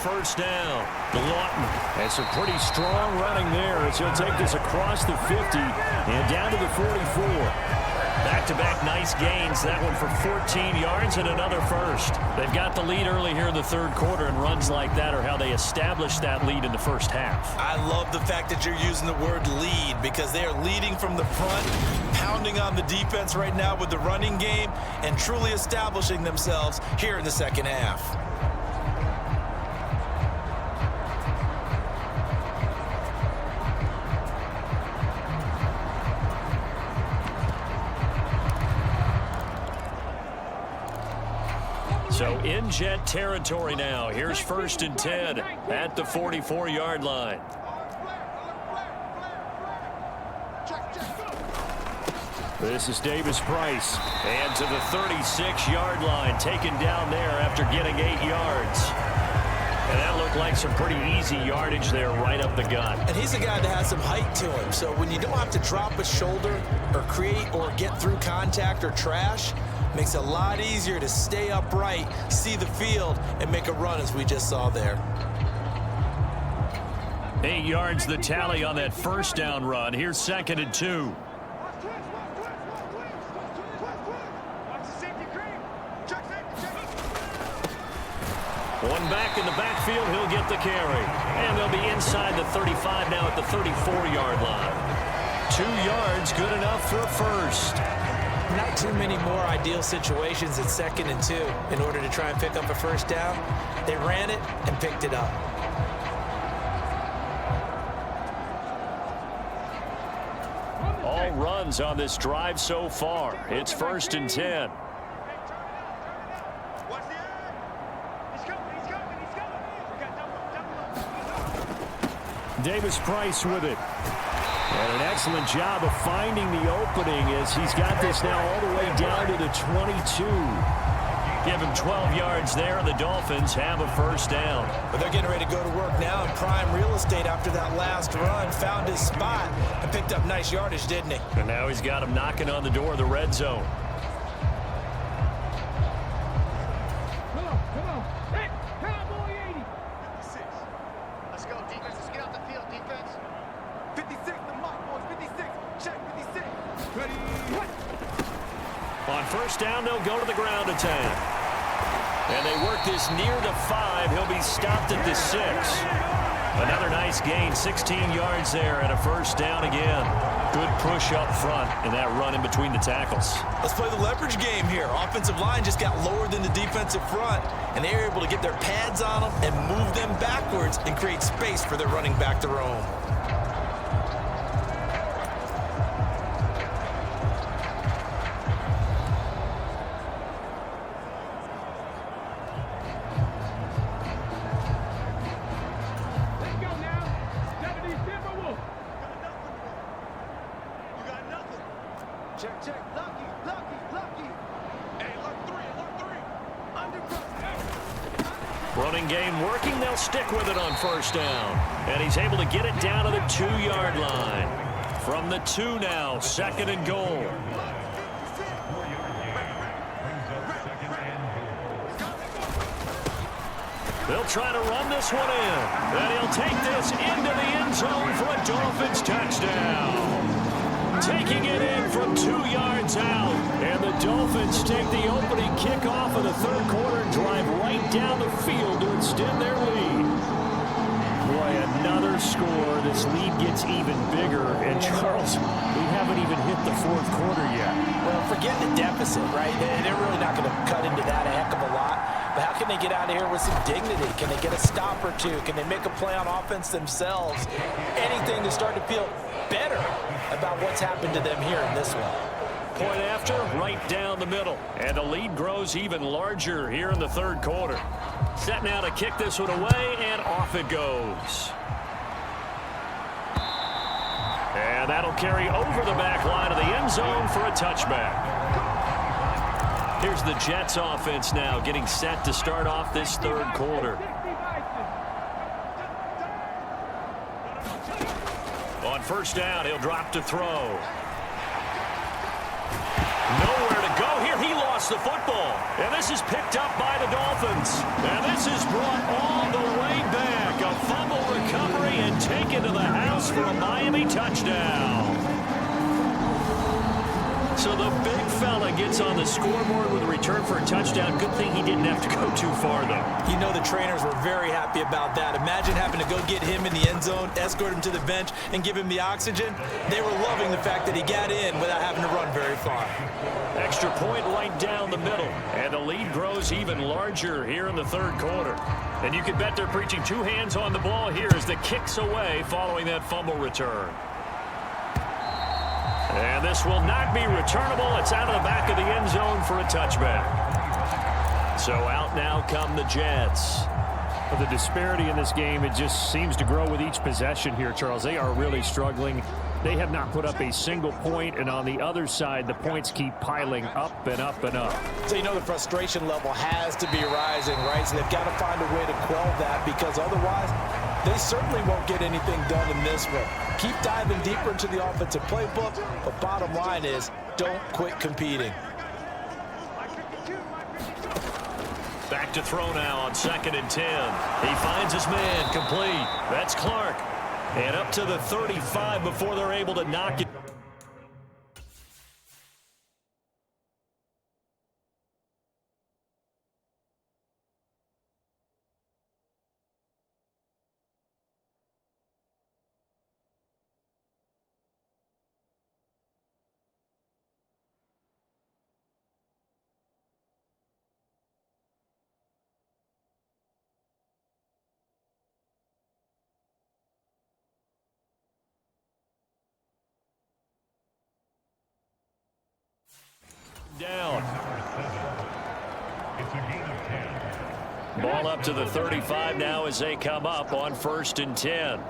First down, Lawton has some pretty strong running there as he'll take this across the 50 and down to the 44. Back-to-back nice gains, that one for 14 yards and another first. They've got the lead early here in the third quarter, and runs like that are how they established that lead in the first half. I love the fact that you're using the word lead because they are leading from the front, pounding on the defense right now with the running game, and truly establishing themselves here in the second half. So in Jet territory now. Here's 1st and 10 at the 44-yard line. This is Davis Price. And to the 36-yard line, taken down there after getting 8 yards. And that looked like some pretty easy yardage there right up the gut. And he's a guy that has some height to him. So when you don't have to drop a shoulder or create or get through contact or trash, makes it a lot easier to stay upright, see the field, and make a run as we just saw there. 8 yards the tally on that first down run. Here's 2nd and 2. One back in the backfield, he'll get the carry. And they'll be inside the 35 now at the 34-yard line. 2 yards, good enough for a first. Not too many more ideal situations at 2nd and 2 in order to try and pick up a first down. They ran it and picked it up. All runs on this drive so far. It's 1st and 10. Davis Price with it. And an excellent job of finding the opening as he's got this now all the way down to the 22. Give him 12 yards there, and the Dolphins have a first down. But they're getting ready to go to work now in prime real estate after that last run. Found his spot and picked up nice yardage, didn't he? And now he's got him knocking on the door of the red zone. Come on. Hey, Cowboy 80. 56. Let's go, defense. Let's get out the field, defense. 56, the mark, boys. 56. Check 56. Ready. What? On first down, they'll go to the ground attack. And they work this near the 5. He'll be stopped at the 6. Another nice gain, 16 yards there and a first down again. Good push up front in that run in between the tackles. Let's play the leverage game here. Offensive line just got lower than the defensive front, and they were able to get their pads on them and move them backwards and create space for their running back to roam. Let's go now. 70 Timber Wolf. You got nothing. Check. Lucky. Hey, look 3. Under pressure. Running game working. They'll stick with it on first down. And he's able to get it down to the 2-yard line. From the 2 now, 2nd and goal. They'll try to run this one in. And he'll take this into the end zone for a Dolphins touchdown. Taking it in from 2 yards out. And the Dolphins take the opening kickoff of the third quarter and drive right down the field to extend their lead. Boy, another score. This lead gets even bigger. And Charles, we haven't even hit the fourth quarter yet. Well, forget the deficit, right? They're really not going to cut into that a heck of a lot. But how can they get out of here with some dignity? Can they get a stop or two? Can they make a play on offense themselves? Anything to start to feel better about what's happened to them here in this one. Point after, right down the middle. And the lead grows even larger here in the third quarter. Set now to kick this one away, and off it goes. And that'll carry over the back line of the end zone for a touchback. Here's the Jets offense now getting set to start off this third quarter. On first down, he'll drop to throw. Nowhere to go here. He lost the football. And this is picked up by the Dolphins. And this is brought all the way back. A fumble recovery and taken to the house for a Miami touchdown. So the big fella gets on the scoreboard with a return for a touchdown. Good thing he didn't have to go too far, though. You know the trainers were very happy about that. Imagine having to go get him in the end zone, escort him to the bench, and give him the oxygen. They were loving the fact that he got in without having to run very far. Extra point right down the middle. And the lead grows even larger here in the third quarter. And you can bet they're preaching 2 hands on the ball here as the kick's away following that fumble return. And this will not be returnable. It's out of the back of the end zone for a touchback. So out now come the Jets. The disparity in this game, it just seems to grow with each possession here, Charles. They are really struggling. They have not put up a single point, and on the other side, the points keep piling up and up and up. So you know the frustration level has to be rising, right? So they've got to find a way to quell that, because otherwise they certainly won't get anything done in this one. Keep diving deeper into the offensive playbook, but bottom line is don't quit competing. Back to throw now on 2nd and 10. He finds his man complete. That's Clark. And up to the 35 before they're able to knock it. Ball up to the 35 now as they come up on 1st and 10.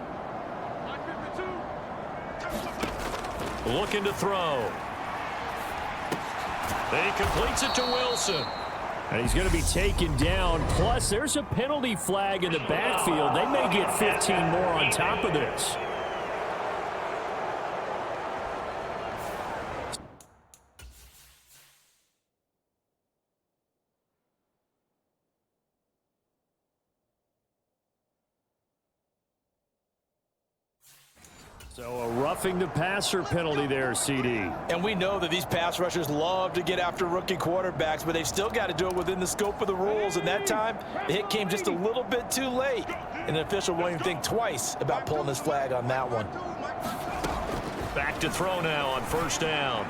Looking to throw. He completes it to Wilson. And he's going to be taken down. Plus, there's a penalty flag in the backfield. They may get 15 more on top of this. So a roughing the passer penalty there, CD. And we know that these pass rushers love to get after rookie quarterbacks, but they've still got to do it within the scope of the rules. And that time, the hit came just a little bit too late. And the official won't even think twice about pulling his flag on that one. Back to throw now on 1st down.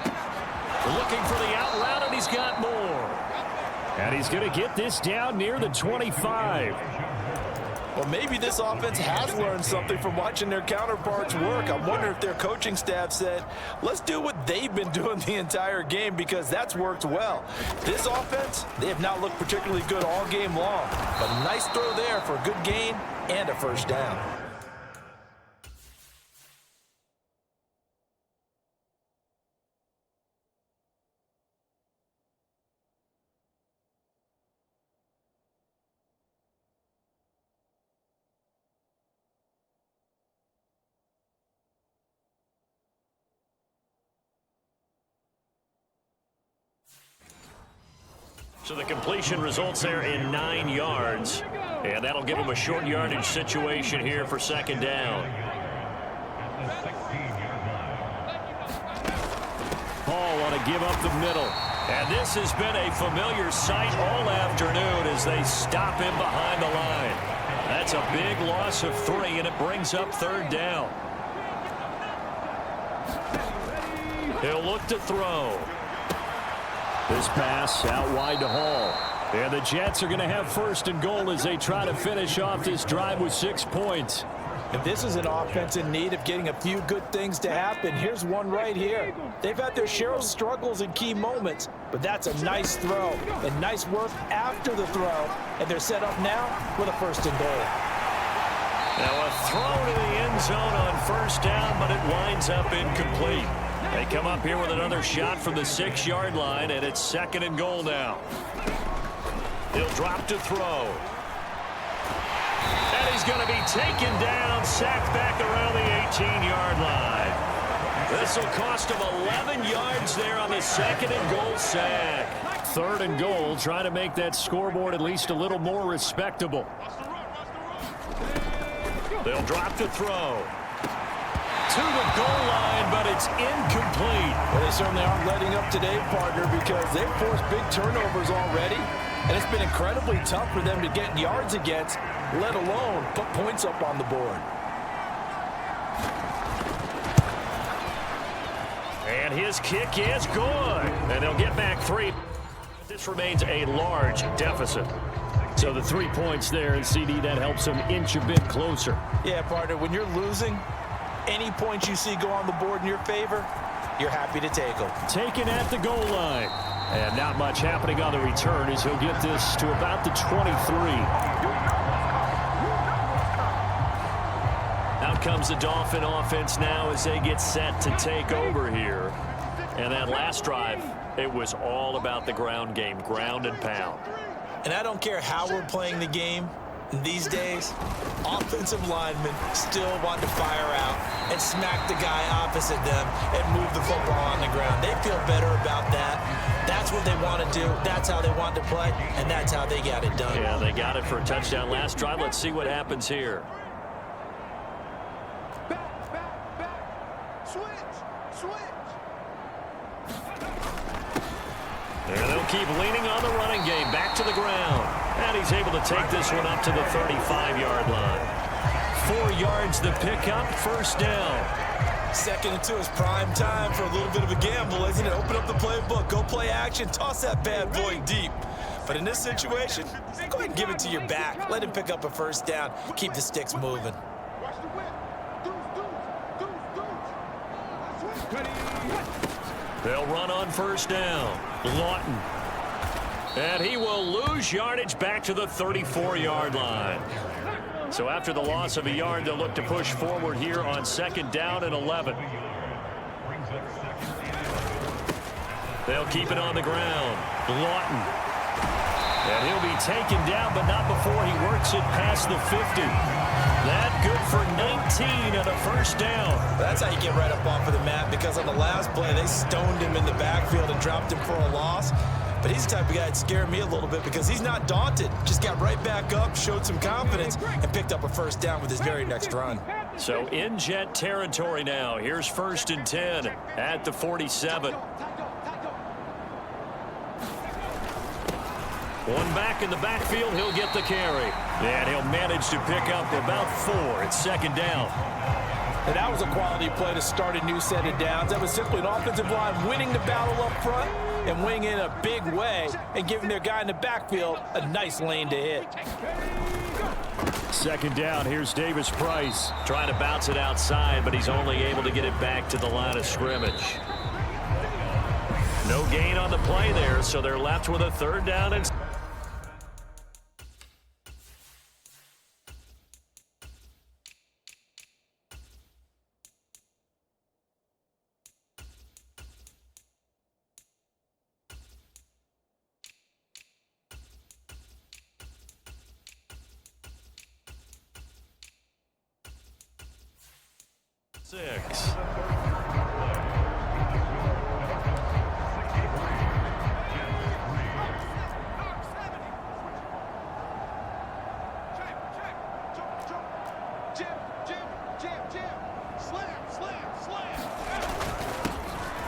Looking for the out route, and he's got more. And he's going to get this down near the 25. Well, maybe this offense has learned something from watching their counterparts work. I wonder if their coaching staff said, let's do what they've been doing the entire game, because that's worked well. This offense, they have not looked particularly good all game long. But a nice throw there for a good gain and a 1st down. So the completion results there in 9 yards. And that'll give him a short yardage situation here for 2nd down. Paul want to give up the middle. And this has been a familiar sight all afternoon as they stop him behind the line. That's a big loss of 3, and it brings up 3rd down. He'll look to throw. This pass out wide to Hall. And the Jets are going to have 1st and goal as they try to finish off this drive with 6 points. If this is an offense in need of getting a few good things to happen, here's one right here. They've had their share of struggles in key moments, but that's a nice throw and nice work after the throw. And they're set up now with a 1st and goal. Now a throw to the end zone on 1st down, but it winds up incomplete. They come up here with another shot from the 6-yard line, and it's 2nd and goal now. He'll drop to throw. And he's going to be taken down, sacked back around the 18-yard line. This will cost him 11 yards there on the 2nd and goal sack. 3rd and goal, trying to make that scoreboard at least a little more respectable. They'll drop to throw. To the goal line, but it's incomplete. Well, they certainly aren't letting up today, partner, because they've forced big turnovers already, and it's been incredibly tough for them to get yards against, let alone put points up on the board. And his kick is good. And they'll get back 3. This remains a large deficit. So the 3 points there, and CD, that helps them inch a bit closer. Yeah, partner, when you're losing, any points you see go on the board in your favor, you're happy to take them. Taken at the goal line. And not much happening on the return as he'll get this to about the 23. Out comes the Dolphin offense now as they get set to take over here. And that last drive, it was all about the ground game, ground and pound. And I don't care how we're playing the game. These days, offensive linemen still want to fire out and smack the guy opposite them and move the football on the ground. They feel better about that. That's what they want to do. That's how they want to play, and that's how they got it done. Yeah, they got it for a touchdown last drive. Let's see what happens here. Back. Switch. And they'll keep leaning on the running game. Back to the ground. And he's able to take this one up to the 35-yard line. 4 yards the pickup, 1st down. 2nd and 2 is prime time for a little bit of a gamble, isn't it? Open up the playbook, go play action, toss that bad boy deep. But in this situation, go ahead and give it to your back. Let him pick up a 1st down. Keep the sticks moving. Watch the whip. Deuce. They'll run on 1st down. Lawton. And he will lose yardage back to the 34-yard line. So after the loss of a yard, they'll look to push forward here on 2nd down and 11. They'll keep it on the ground. Lawton. And he'll be taken down, but not before he works it past the 50. That good for 19 and a first down. That's how you get right up off of the mat, because on the last play, they stoned him in the backfield and dropped him for a loss. But he's the type of guy that scared me a little bit because he's not daunted. Just got right back up, showed some confidence, and picked up a first down with his very next run. So in Jet territory now. Here's 1st and 10 at the 47. One back in the backfield, he'll get the carry. And he'll manage to pick up about 4. It's 2nd down. And that was a quality play to start a new set of downs. That was simply an offensive line winning the battle up front and winning in a big way and giving their guy in the backfield a nice lane to hit. 2nd down, here's Davis Price. Trying to bounce it outside, but he's only able to get it back to the line of scrimmage. No gain on the play there, so they're left with a 3rd down and 6.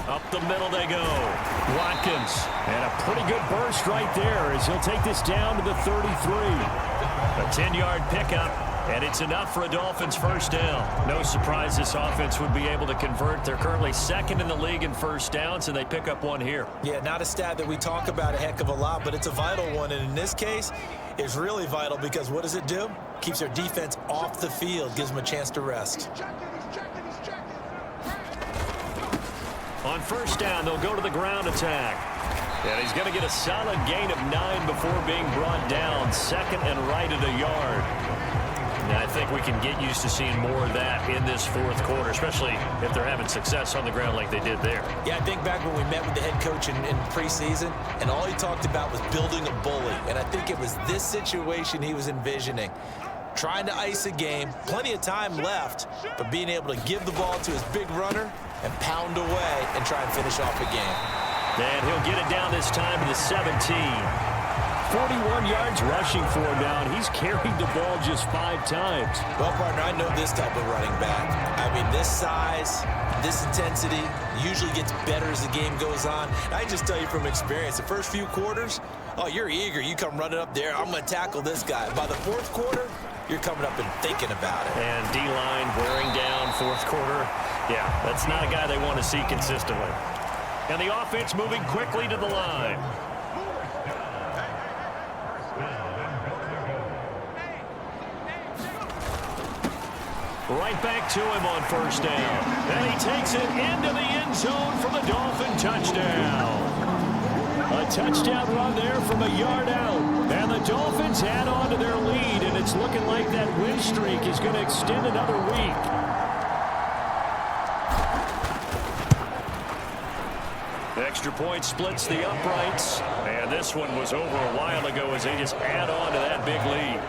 Up the middle they go. Watkins. And a pretty good burst right there as he'll take this down to the 33. A 10-yard pickup, and it's enough for a Dolphins first down. No surprise this offense would be able to convert. They're currently 2nd in the league in first downs, and they pick up one here. Yeah, not a stat that we talk about a heck of a lot, but it's a vital one. And in this case, it's really vital because what does it do? Keeps their defense off the field, gives them a chance to rest. On first down, they'll go to the ground attack. And he's going to get a solid gain of 9 before being brought down. 2nd and right at a yard. And I think we can get used to seeing more of that in this 4th quarter, especially if they're having success on the ground like they did there. Yeah, I think back when we met with the head coach in preseason, and all he talked about was building a bully. And I think it was this situation he was envisioning. Trying to ice a game, plenty of time left, but being able to give the ball to his big runner and pound away and try and finish off a game. And he'll get it down this time to the 17. 41 yards rushing for him now, and he's carried the ball just 5 times. Well, partner, I know this type of running back. I mean, this size, this intensity usually gets better as the game goes on. I can just tell you from experience, the first few quarters, oh, you're eager. You come running up there, I'm going to tackle this guy. By the 4th quarter, you're coming up and thinking about it. And D-line wearing down 4th quarter. Yeah, that's not a guy they want to see consistently. And the offense moving quickly to the line. Right back to him on first down. And he takes it into the end zone for the Dolphin touchdown. A touchdown run there from a yard out. And the Dolphins add on to their lead, and it's looking like that win streak is going to extend another week. Extra point splits the uprights, and this one was over a while ago as they just add on to that big lead.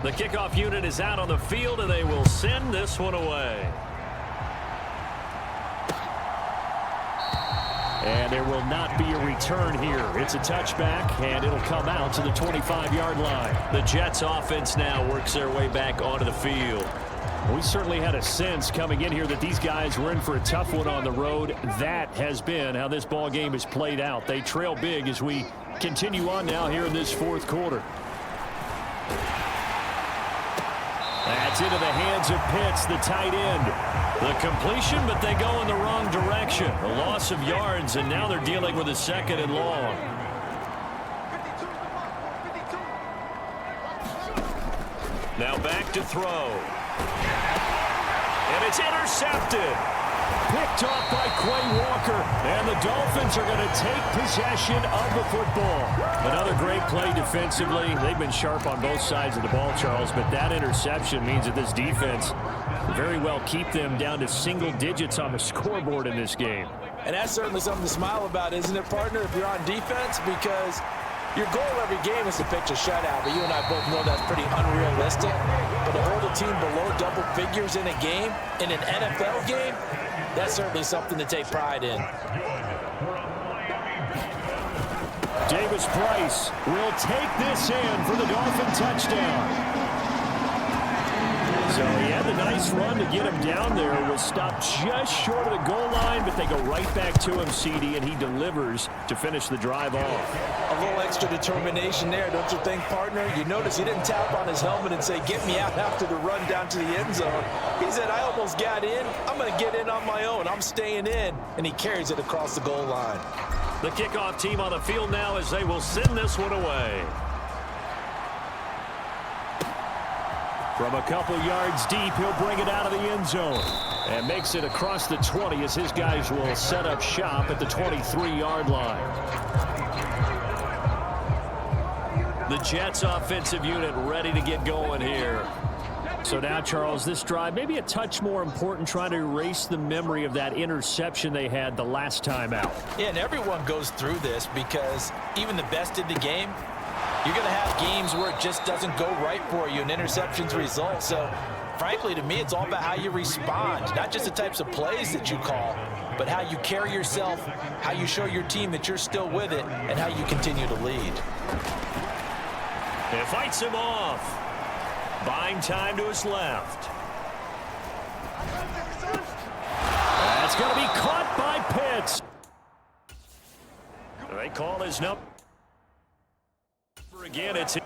The kickoff unit is out on the field, and they will send this one away. And there will not be a return here. It's a touchback, and it'll come out to the 25-yard line. The Jets offense now works their way back onto the field. We certainly had a sense coming in here that these guys were in for a tough one on the road. That has been how this ball game has played out. They trail big as we continue on now here in this 4th quarter. That's into the hands of Pitts, the tight end. The completion, but they go in the wrong direction. A loss of yards, and now they're dealing with a 2nd and long. Now back to throw. And it's intercepted. Picked off by Quay Walker, and the Dolphins are going to take possession of the football. Another great play defensively. They've been sharp on both sides of the ball, Charles, but that interception means that this defense will very well keep them down to single digits on the scoreboard in this game. And that's certainly something to smile about, isn't it, partner, if you're on defense? Because your goal every game is to pitch a shutout, but you and I both know that's pretty unrealistic. But to hold a team below double figures in a game, in an NFL game, that's certainly something to take pride in. Davis Price will take this in for the Dolphin touchdown. So he had the nice run to get him down there. Was stopped just short of the goal line, but they go right back to him, CD, and he delivers to finish the drive off. A little extra determination there, don't you think, partner? You notice he didn't tap on his helmet and say, get me out after the run down to the end zone. He said, I almost got in. I'm going to get in on my own. I'm staying in. And he carries it across the goal line. The kickoff team on the field now as they will send this one away. From a couple yards deep, he'll bring it out of the end zone and makes it across the 20 as his guys will set up shop at the 23-yard line. The Jets offensive unit ready to get going here. So now, Charles, this drive maybe a touch more important, trying to erase the memory of that interception they had the last time out. Yeah, and everyone goes through this because even the best in the game, you're going to have games where it just doesn't go right for you and interceptions result. So, frankly, to me, it's all about how you respond, not just the types of plays that you call, but how you carry yourself, how you show your team that you're still with it, and how you continue to lead. It fights him off. Buying time to his left. That's going to be caught by Pitts. They call his number. Again, it's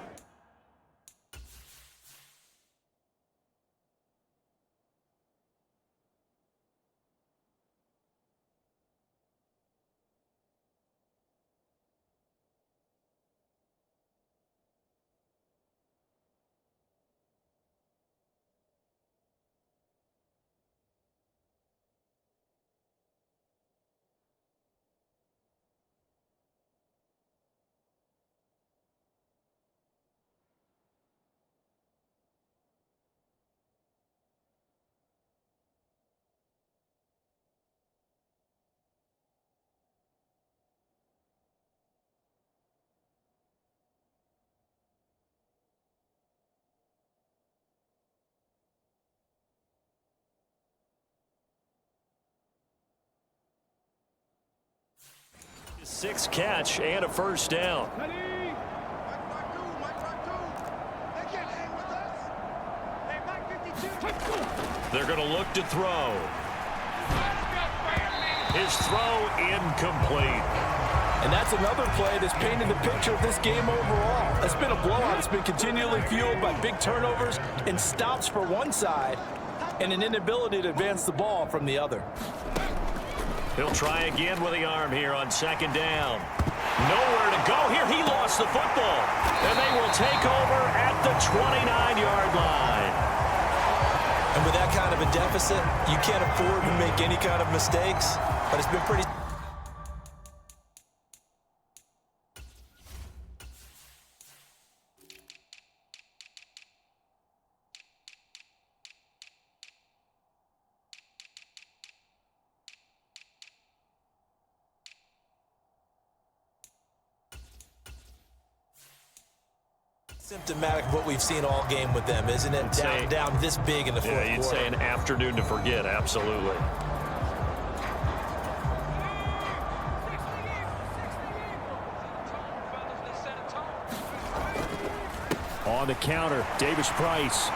six catch and a first down. They're going to look to throw. His throw incomplete. And that's another play that's painted the picture of this game overall. It's been a blowout. It's been continually fueled by big turnovers and stops for one side and an inability to advance the ball from the other. He'll try again with the arm here on second down. Nowhere to go here. He lost the football. And they will take over at the 29-yard line. And with that kind of a deficit, you can't afford to make any kind of mistakes. But it's been pretty... symptomatic of what we've seen all game with them, isn't it? Down this big in the fourth quarter. Yeah, you'd say an afternoon to forget, absolutely. On the counter, Davis Price.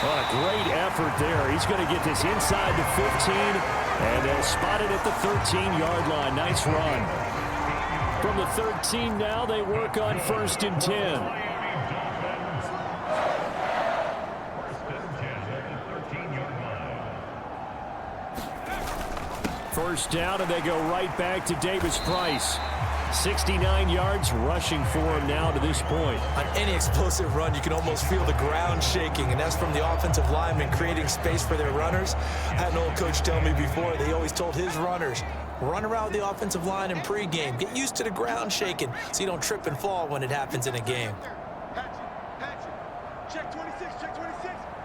Oh, a great effort there. He's going to get this inside the 15, and they'll spot it at the 13-yard line. Nice run. From the 13 now, they work on 1st and 10. First down, and they go right back to Davis Price. 69 yards rushing for him now to this point. On any explosive run, you can almost feel the ground shaking, and that's from the offensive linemen creating space for their runners. I had an old coach tell me before, they always told his runners, run around the offensive line in pregame. Get used to the ground shaking so you don't trip and fall when it happens in a game. Check 26, check 26,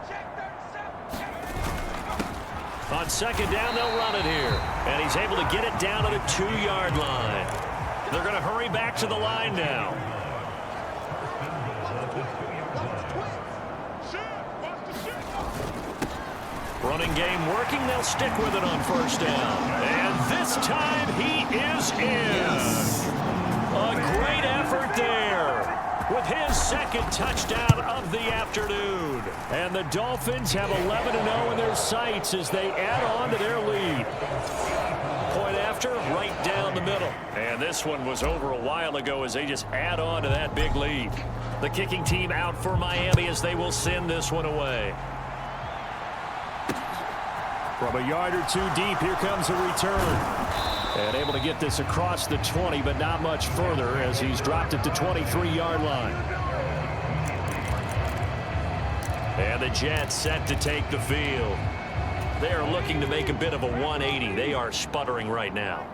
check 37, On second down, they'll run it here. And he's able to get it down to the 2-yard line. They're going to hurry back to the line now. Running game working. They'll stick with it on first down. And this time he is in. A great effort there with his second touchdown of the afternoon. And the Dolphins have 11-0 in their sights as they add on to their lead. Point after, right down the middle. And this one was over a while ago as they just add on to that big lead. The kicking team out for Miami as they will send this one away. From a yard or two deep, here comes a return. And able to get this across the 20, but not much further as he's dropped it to 23-yard line. And the Jets set to take the field. They are looking to make a bit of a 180. They are sputtering right now.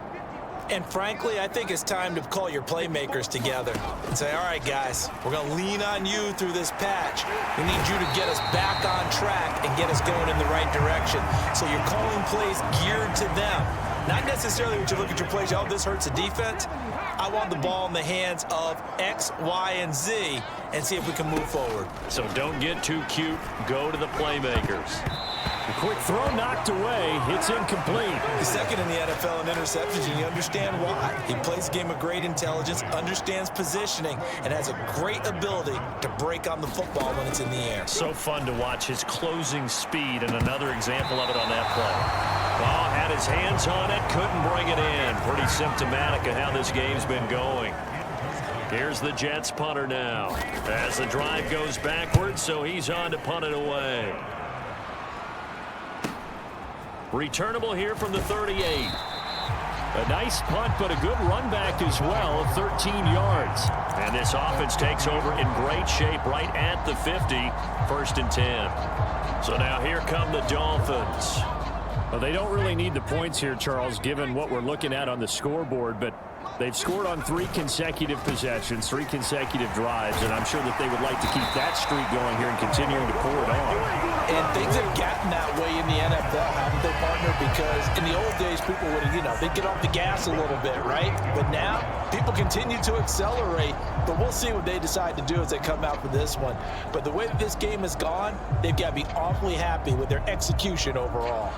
And frankly, I think it's time to call your playmakers together and say, all right, guys, we're going to lean on you through this patch. We need you to get us back on track and get us going in the right direction. So you're calling plays geared to them. Not necessarily when you look at your plays, oh, this hurts the defense. I want the ball in the hands of X, Y, and Z and see if we can move forward. So don't get too cute. Go to the playmakers. The quick throw knocked away. It's incomplete. He's second in the NFL in interceptions, and you understand why. He plays a game of great intelligence, understands positioning, and has a great ability to break on the football when it's in the air. So fun to watch his closing speed, and another example of it on that play. Well, had his hands on it, couldn't bring it in. Pretty symptomatic of how this game's been going. Here's the Jets punter now. As the drive goes backwards, so he's on to punt it away. Returnable here from the 38. A nice punt, but a good run back as well of 13 yards. And this offense takes over in great shape right at the 50, 1st and 10. So now here come the Dolphins. Well, they don't really need the points here, Charles, given what we're looking at on the scoreboard, but they've scored on 3 consecutive possessions, 3 consecutive drives, and I'm sure that they would like to keep that streak going here and continuing to pour it on. And things have gotten that way in the NFL, haven't they, partner? Because in the old days, people would, they'd get off the gas a little bit, right? But now, people continue to accelerate. But we'll see what they decide to do as they come out for this one. But the way that this game has gone, they've got to be awfully happy with their execution overall.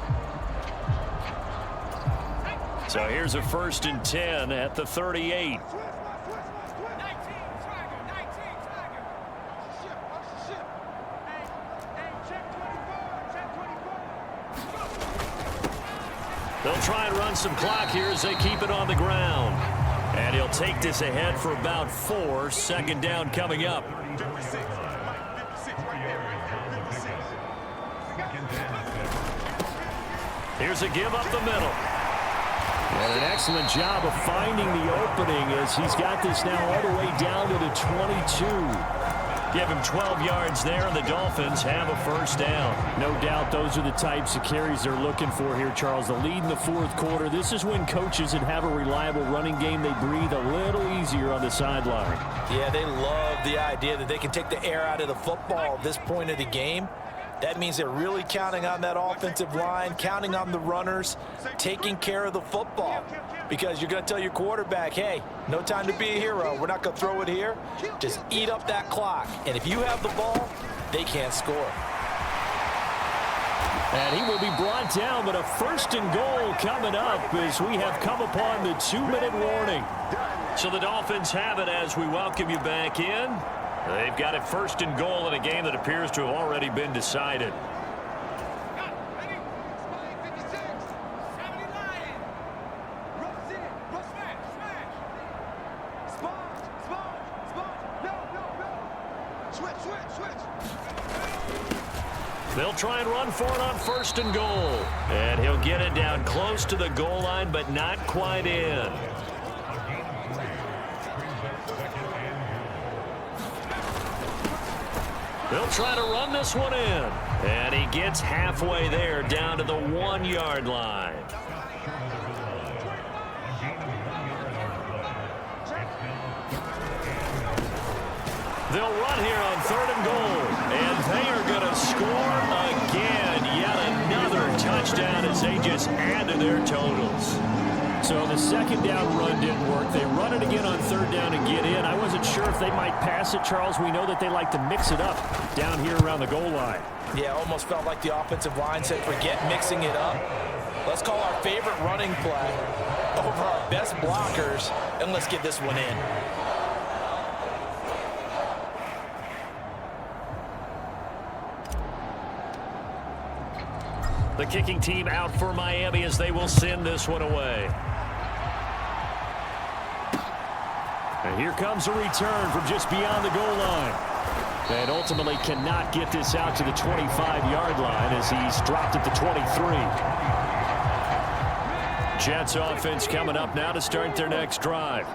So here's a 1st and 10 at the 38. They'll try and run some clock here as they keep it on the ground. And he'll take this ahead for about 4. 2nd down coming up. Here's a give up the middle. And an excellent job of finding the opening as he's got this now all the way down to the 22. Give him 12 yards there, and the Dolphins have a 1st down. No doubt those are the types of carries they're looking for here, Charles. The lead in the 4th quarter. This is when coaches that have a reliable running game, they breathe a little easier on the sideline. Yeah, they love the idea that they can take the air out of the football at this point of the game. That means they're really counting on that offensive line, counting on the runners, taking care of the football. Because you're going to tell your quarterback, hey, no time to be a hero. We're not going to throw it here. Just eat up that clock. And if you have the ball, they can't score. And he will be brought down, but a 1st and goal coming up as we have come upon the 2-minute warning. So the Dolphins have it as we welcome you back in. They've got it 1st and goal in a game that appears to have already been decided. They'll try and run for it on 1st and goal. And he'll get it down close to the goal line, but not quite in. They'll try to run this one in. And he gets halfway there down to the 1-yard line. They'll run here on 3rd and goal. And they are going to score again. Yet another touchdown as they just add to their totals. So the second down run didn't work. They run it again on 3rd down and get in. I wasn't sure if they might pass it, Charles. We know that they like to mix it up down here around the goal line. Yeah, almost felt like the offensive line said, forget mixing it up. Let's call our favorite running play over our best blockers, and let's get this one in. The kicking team out for Miami as they will send this one away. And here comes a return from just beyond the goal line. And ultimately cannot get this out to the 25-yard line as he's dropped at the 23. Jets offense coming up now to start their next drive.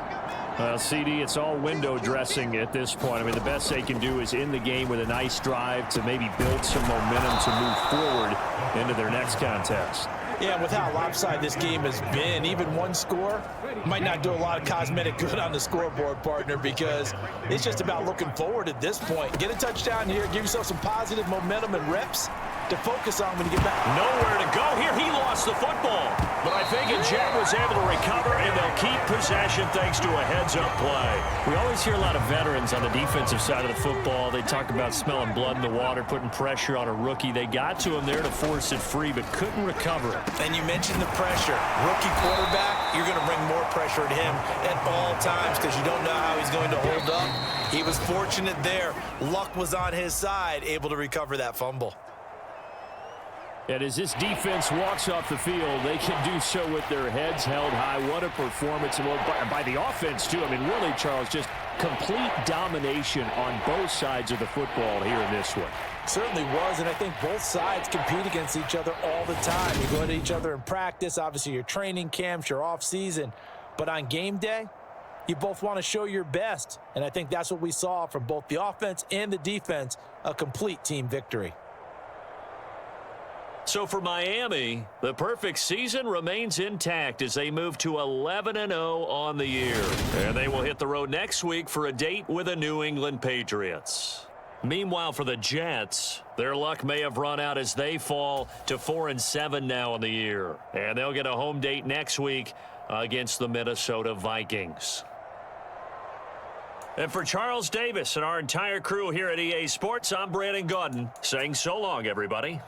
Well, CD, it's all window dressing at this point. I mean, the best they can do is in the game with a nice drive to maybe build some momentum to move forward into their next contest. Yeah, with how lopsided this game has been, even one score might not do a lot of cosmetic good on the scoreboard, partner, because it's just about looking forward at this point. Get a touchdown here, give yourself some positive momentum and reps to focus on when you get back. Nowhere to go here. He lost the football. But I think Jet was able to recover, and they'll keep possession thanks to a heads-up play. We always hear a lot of veterans on the defensive side of the football. They talk about smelling blood in the water, putting pressure on a rookie. They got to him there to force it free, but couldn't recover it. And you mentioned the pressure. Rookie quarterback, you're going to bring more pressure at him at all times because you don't know how he's going to hold up. He was fortunate there. Luck was on his side, able to recover that fumble. And as this defense walks off the field, they can do so with their heads held high. What a performance by the offense, too. I mean, really, Charles, just complete domination on both sides of the football here in this one. Certainly was, and I think both sides compete against each other all the time. You go at each other in practice, obviously your training camps, your off-season. But on game day, you both want to show your best. And I think that's what we saw from both the offense and the defense, a complete team victory. So for Miami, the perfect season remains intact as they move to 11-0 on the year. And they will hit the road next week for a date with the New England Patriots. Meanwhile, for the Jets, their luck may have run out as they fall to 4-7 now on the year. And they'll get a home date next week against the Minnesota Vikings. And for Charles Davis and our entire crew here at EA Sports, I'm Brandon Gaudin saying so long, everybody.